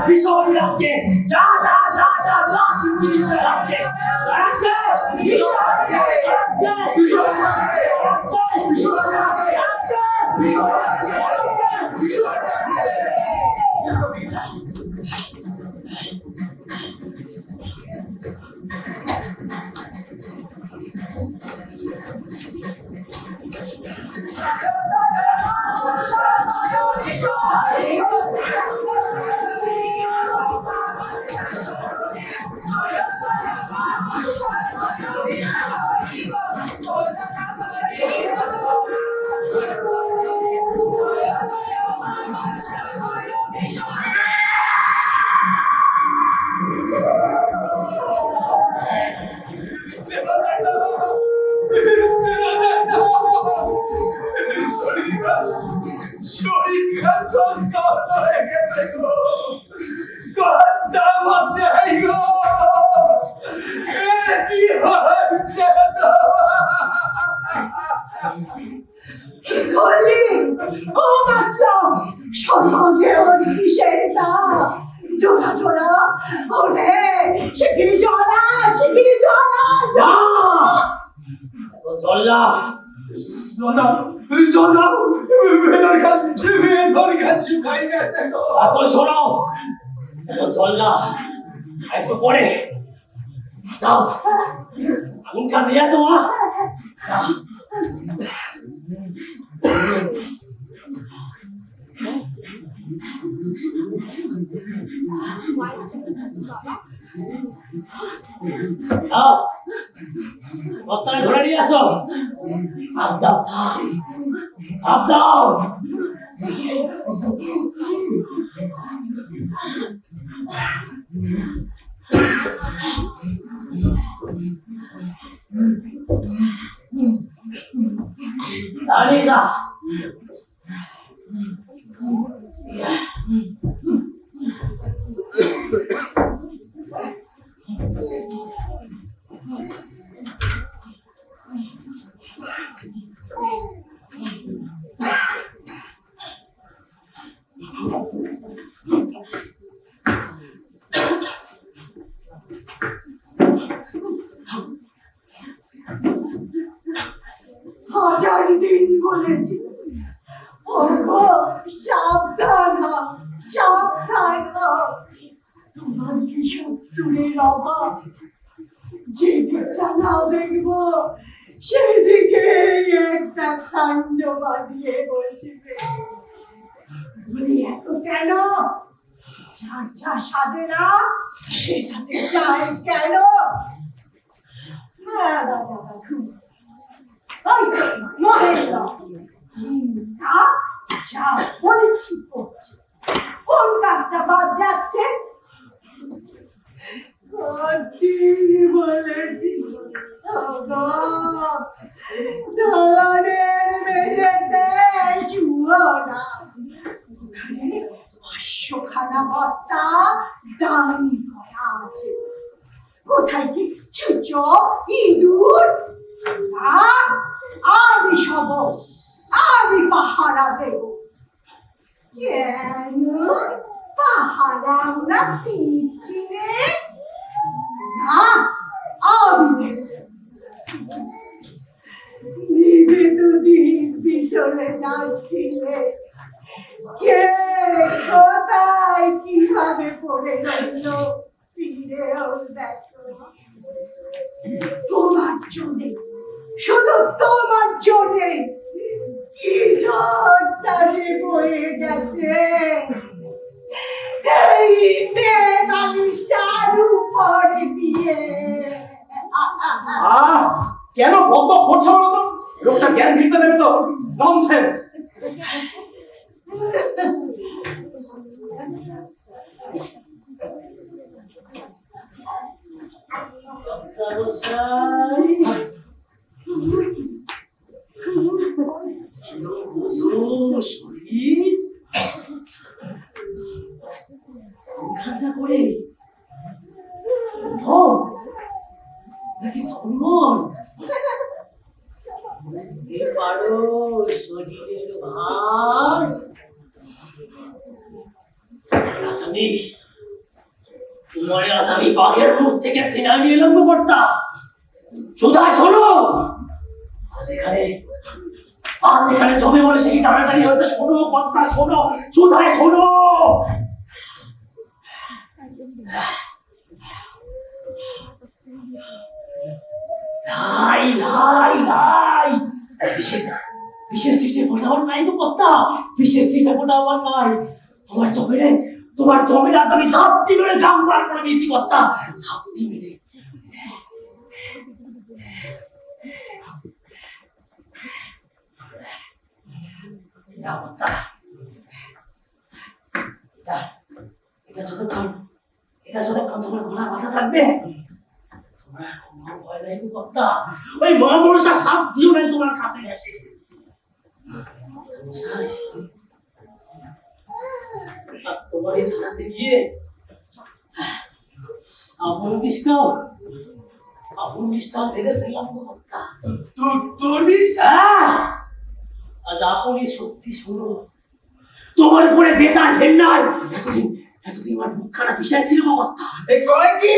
S1: বিষয় রাখে যা যা যা যা যা সিদ্ধি রাখে রাখে বিষয় রাখে বিষয় রাখে বিষয় রাখে বিষয় রাখে বিষয় রাখে। সকল শোনাও, চল না একটু পরে দাও আগুনটা নিয়ে তোমার বক্তারে ধরে নিয়ে আসো। আবদাও আবদাও Anisa.
S6: হাজার দিন বলেছি ওগো সাবধান হও, সাবধান হও। তোমার কি শত্রুরের অভাব? যেদিকটা না দেখবো সেদিকে একটা কাণ্ড বাঁধিয়ে বসবে। বলি এত কেন? যার যা সাজে না সে যাতে চায় কেন? হ্যাঁ দাদা খুব মহেন্দ্র যা বলছি করছি। কোন কাজটা বাদ যাচ্ছে? কতদিন বলেছি দালানের মেঝেতে শুও না। ওখানে 500 খানা বস্তা দামি করা আছে। কোথায় কি চুচো ইঁদুর? আমি সব আমি পাহারা দেব। কেন পাহারা আমরা দিচ্ছি রে? না আমি দেব। নিজে দুদিন পিছনে যাচ্ছিলে, কে কোথায় কিভাবে পড়ে রইল শুধু তোমার জন্যে কি ঝড়টা যে বয়ে গেছে এই বেদানিষ্টার উপরে দিয়ে
S1: কেন বন্ধ করছো বলো তো? লোকটা জ্ঞান দিতে দেবে তো? ননসেন্স। করে নাকি সম্মান বুঝতে পারো শরীরের ভার। আসামি তোমার আসামি বাঘের মুখ থেকে ছিনাই নিয়ে লম্ব করতা। সুধা শোনো, এখানে জমে বলে সেই টানাটানি হয়েছে। শোনো কথা, শোনো সুধায়, শোনো। লাই লাই লাই বিশেষ সিটে ফোটাবার নাই তো কথা, বিশেষ সিটে ফোটাবার নাই। তোমার জমির আমি সাপটি মেরে দাম বার করে দিয়েছি কথা, সাপটি মেরে। এটা যতক্ষণ তোমার গলা বাঁধা থাকবে তোমার কোনো ভয় নাই কথা। ওই মহাপুরুষা সাপ দিও নাই তোমার কাছে এসে। আজ তোমারই ছাড়াতে গিয়ে আপন নিষ্ঠা ছেড়ে ফেললাম কথা।
S5: তোর বিষয়
S1: আজ আপনি সত্যি শুনো, তোমার উপরে বেজার ঘেন্নাই এতদিন আমার মুখখানা বিষয় ছিল কথা।
S5: কয় কি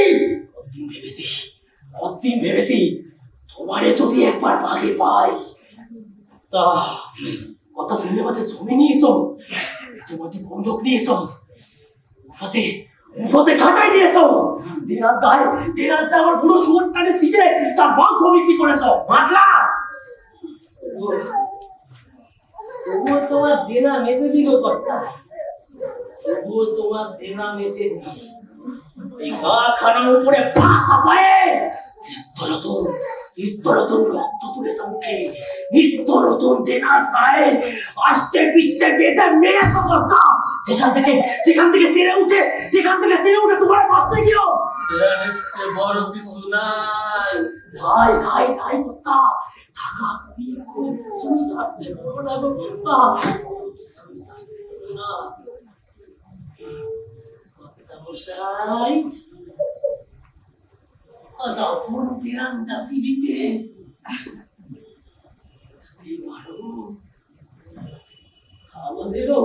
S1: কতদিন ভেবেছি তোমারে যদি একবার বাগে পাই, তা কথা তুমি আমাদের জমি নিয়েছো, তোমার বন্ধক নিয়েছো, মুফতে খাটাই নিয়েছো, দিনার দায় আমার পুরো সুর টানে সিটে তার মাংস বিক্রি করেছো। মাতলা তবুও তোমার দেনা মেটে দিল কথা, তবুও তোমার দেনা মেটে দিল। এই গা খানার উপরে পা চাপায়ে নিত্য নতুন রক্ত তুলেছে মুখে, নিত্য নতুন দেনার দায়ে আষ্টে পিষ্টে বেঁধে মেরেছো কথা। সেখান থেকে তেরে উঠে তোমার ভাবতে গিয়ে
S3: বড় কিছু নাই।
S1: ভাই কথা টাকা কুড়িয়ে করে শুনতে আসছে বড় না গো কথা, শুনতে আসছে না কথা বসাই। আজ আপন প্রাণটা ফিরিবে বুঝতে পারো। আমাদেরও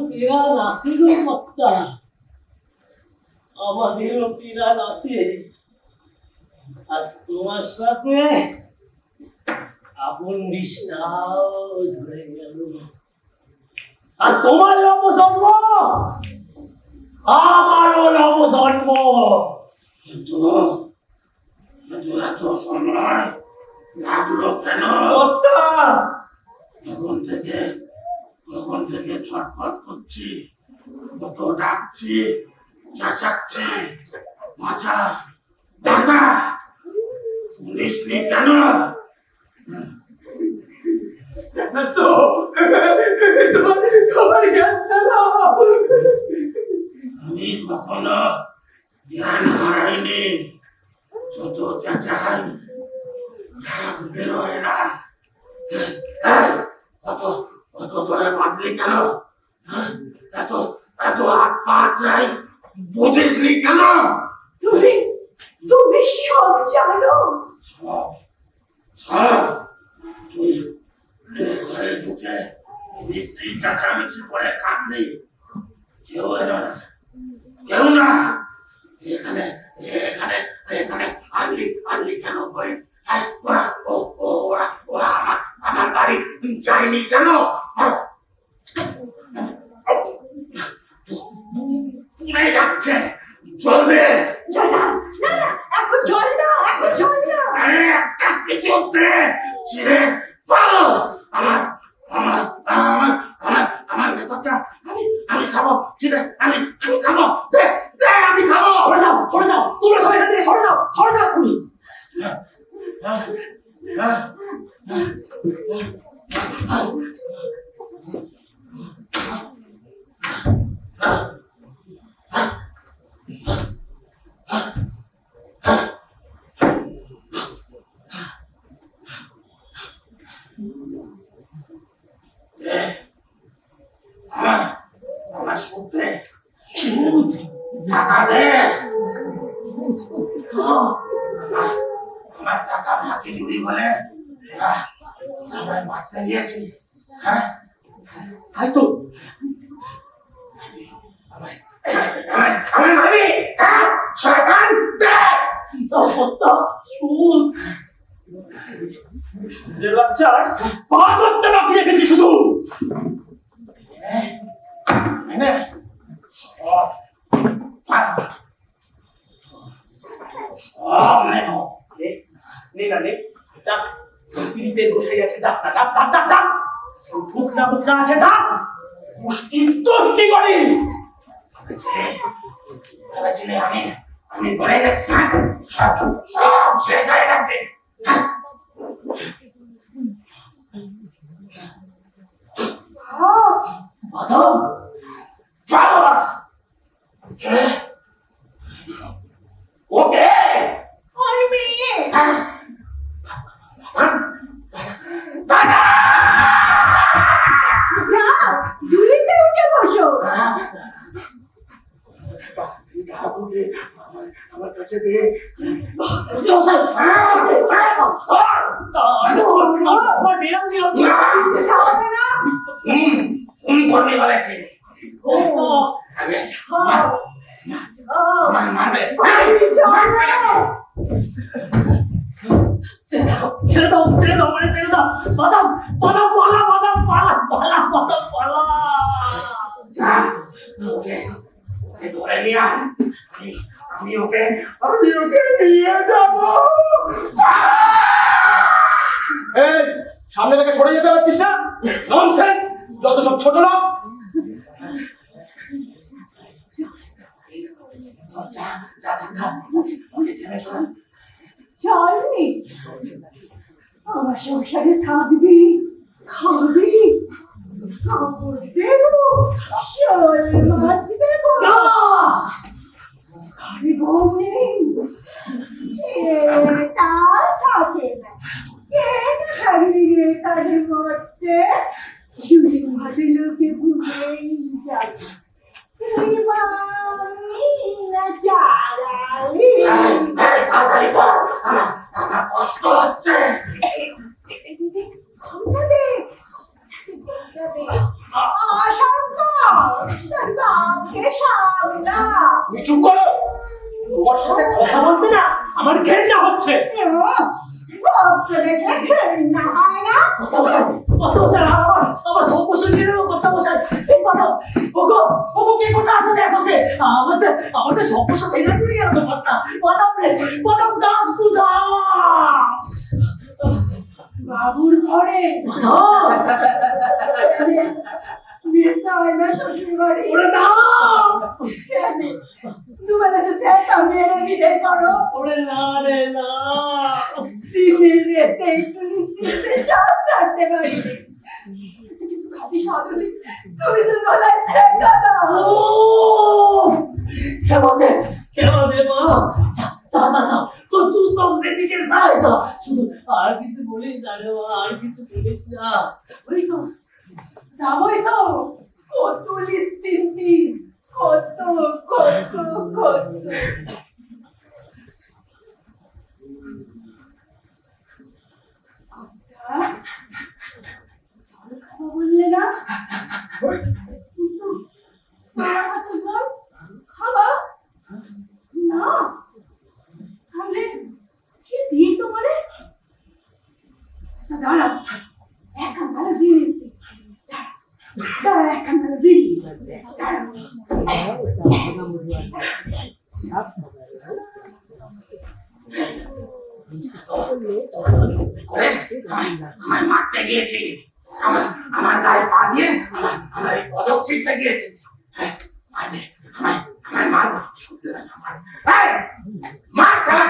S1: প্রাণ আছে গো কর্তা, আমাদেরও প্রাণ আছে। আজ তোমার সাথে আপন নিষ্ঠাও ঝরে গেল। আজ তোমার নবজন্ম, আমারও নবজন্ম।
S5: এত সময় লাগলো কেন? তখন থেকে ছটফট করছি, কত ডাকছি, চেঁচাচ্ছি, বাঁচা পুলিশ নেই কেন? আমি কখনো জ্ঞান হারাইনি, যত চেঁচাই বেরোয় না। কত জোরে বাঁধলি কেন? এত হাত পা চাই, বুঝিসনি কেন?
S6: তুমি সব জানো।
S5: তুই ঘরে ঢুকে বিশ্রী চেঁচামেচি করে কাঁদলি, কেউ এলো না, এখানে আনলি কেন? ওরা আমার বাড়ি যায়নি কেন? পুড়ে যাচ্ছে, জ্বলবে।
S6: এখন জল না, এখন জল না।
S3: আমি খাবো, ঠিক আছে, আমি খাবো, দে, আমি খাবো।
S1: সরে যাও তোমরা সবাই এখান থেকে সরে যাও তুমি।
S3: আমার শুনতে টাকা দে। আমার টাকা ভাগে দিবি বলে এরা আমায় মারতে গিয়েছি। হ্যাঁ, তাই তো আমায় মারবি? শয়তান, দে।
S1: কি সব হত্যা শুন সুদের বাচ্চার পা করতে বাকি রেখেছি শুধু।
S3: এনে সব সব নেব।
S1: নে না নে ডাক পিড়িতের গোসাই আছে, ডাক না ডাক ডাক ডাক ডাক বুকনা বুকনা আছে, ডাক মুষ্টি তুষ্টি করি।
S3: ভেবেছিলে আমি বলে গেছি, সব শেষ হয়ে গেছে।
S1: বাদাম
S3: চলো। ওকে
S6: আর মেয়ে
S3: দাদা
S6: যাও ঝুলিতে উঠে বসো।
S3: আমার কাছে দে।
S1: আমার বিড়াল দিও
S6: যেতে হবে না।
S3: করবি বলেছি। মারবে
S1: ছেড়ে দাও মানে ছেড়ে দাও। বাদাম বাদাম পালা বাদাম পালা পালা বাদাম পালা।
S3: যা, ওকে ধরে নিয়ে আয়। আমি ওকে নিয়ে যাবো।
S5: এই সামনে থেকে সরে যেতে পারছিস না? ননসেন্স, যত সব ছোট লোক।
S6: চলনি আমার সংসারে থাকবি, খাবি, কাপড় দেবো, শোল মাছ দেবো। ঘরে বউ নেই, ছেলেটা থাকে না। কেন হারিয়ে তারে মরতে যদি ঘরে লোকে ভুলেই যায়।
S3: তাড়াতাড়ি কর, আমার কষ্ট হচ্ছে।
S5: তুমি চুপ করো, তোমার সাথে কথা বলতে না আমার ঘেন্না হচ্ছে।
S1: কথা বসাই আমার সব বসে নিয়ে কথা বসাই। এই বাদাম ওগো কে কথা আছে দেখো সে আমার সে সব বসে সেই রাখতে গেল তো কথা। বাদাম রে বাদাম যাস কুদা
S2: বাবুর ঘরে মেসা হয় না শ্বশুর বাড়ি।
S1: ওরে না
S2: দুবেলা তো সেটা মেরে বিদায় করো।
S1: ওরে না রে না।
S2: দিনের রেতে একটু নিশ্চিন্তে শ্বাস ছাড়তে পারিনি। কিছু খাবি সাধুলি, তুমি যে গলায় সেকা দাও।
S1: কেমন দে মা সা তো তুই সব সেদিকে যাই তো শুধু আর কিছু বলিস না রে মা, আর কিছু বলিস না। ওই তো
S2: যাবই তো, কত নিশ্চিন্তি, কত কত কত। জল খাবো বললে না? তোমার হাতে জল খাবা না? তাহলে কি দিয়ে তোমারে? আচ্ছা দাঁড়াও, একখান ভালো জিনিস দিই। দাঁড়াও, একখান ভালো জিনিস
S3: আমায় মারতে গিয়েছি। আমার গায়ে পা দিয়ে আমার এই পদক ছিটতে গিয়েছে। মারবে, আমার মার শুনতে না আমার। এই, মার শালা।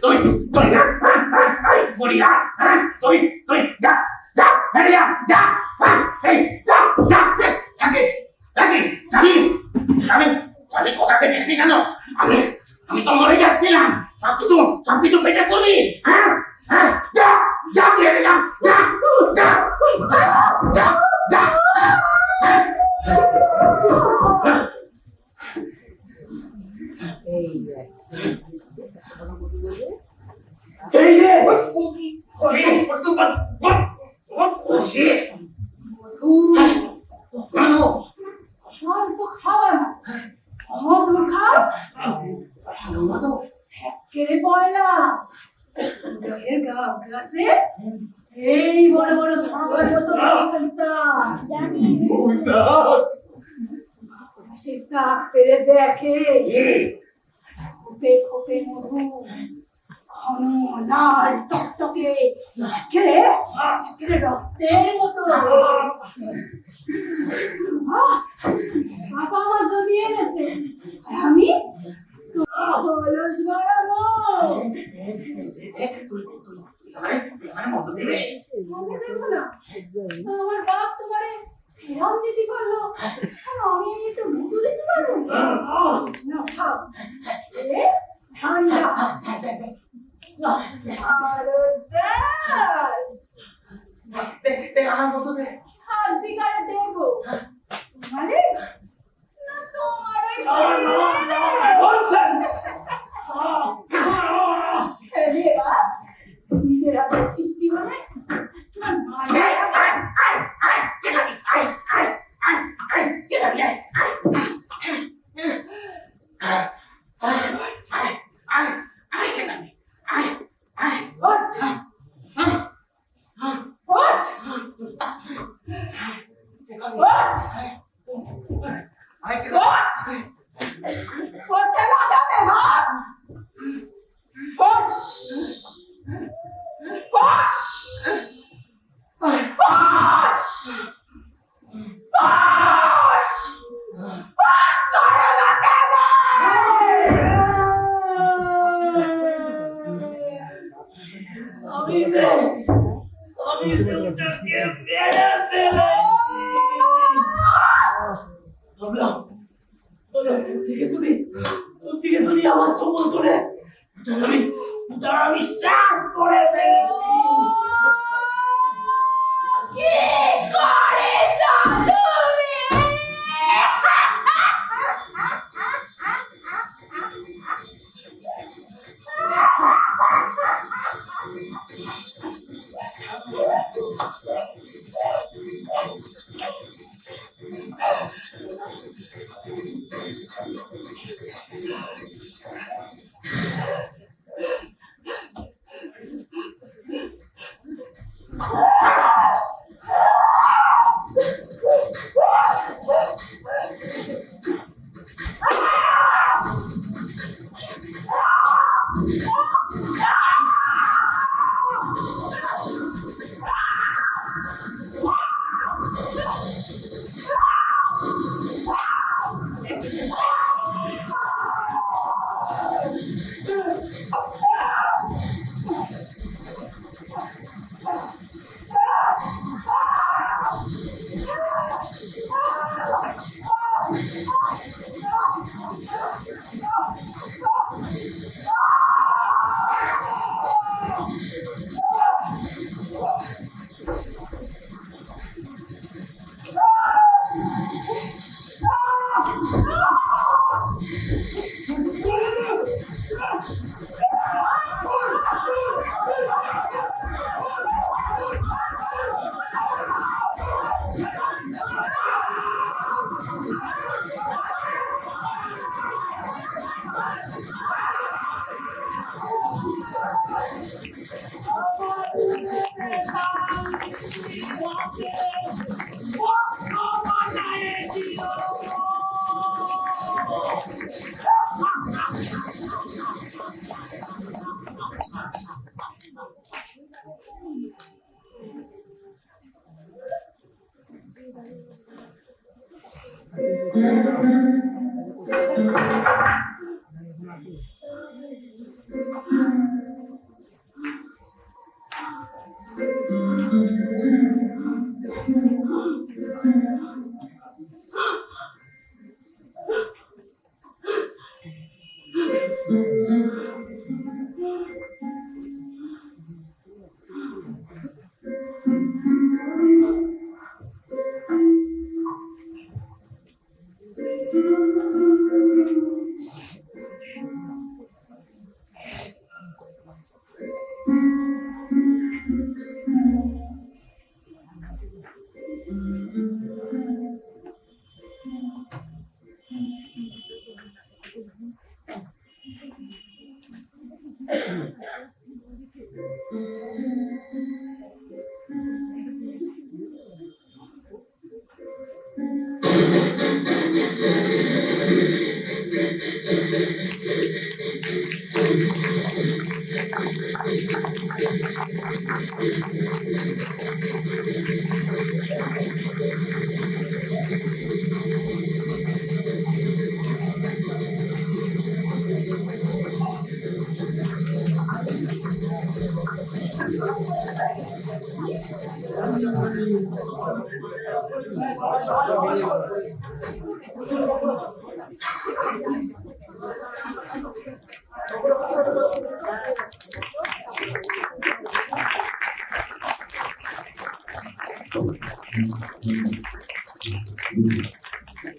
S3: তুই বুড়িয়া, তুই যা যা বেরিয়া যা, এই যা যা রাখি রাখি যাবি যাবি যাবি কোথাতে গেছিলি কেন? আমি তো মরে যাচ্ছিলাম, সবকিছু পেটে পড়বি। হ্যাঁ হ্যাঁ যা যা বেরিয়ে যা যা যা যা যা।
S1: এই যে
S2: সব তো খাওয়া না মধু খাও কেড়ে পয়লা গায়ের গাছে এই বড় বড় ধাবার মতো সে শাক পেরে দেখে খোপে খোপে মধু ঘন লাল টকটকে একেবারে রক্তের মতো। বাবা মা যদি এনেছে আর আমি কলস বাড়াবো। আমার বাপ তোমারে ফেরাম দিতে পারলো আর আমি একটু মধু দিতে পারবো না? খাও ঠান্ডা
S4: আমার মতো দে।
S2: হাসি করে দেবো মানে না তোমার নিজের হাতে সৃষ্টি মানে
S1: আমি যে ওটাকে মেরে ফেলেছি। ভাবলাম তোর থেকে শুনি আমার সম্বল করে ওটা আমি শ্বাস করে ফেলেছি।
S2: কি করেছো তুমি?
S5: Thank you.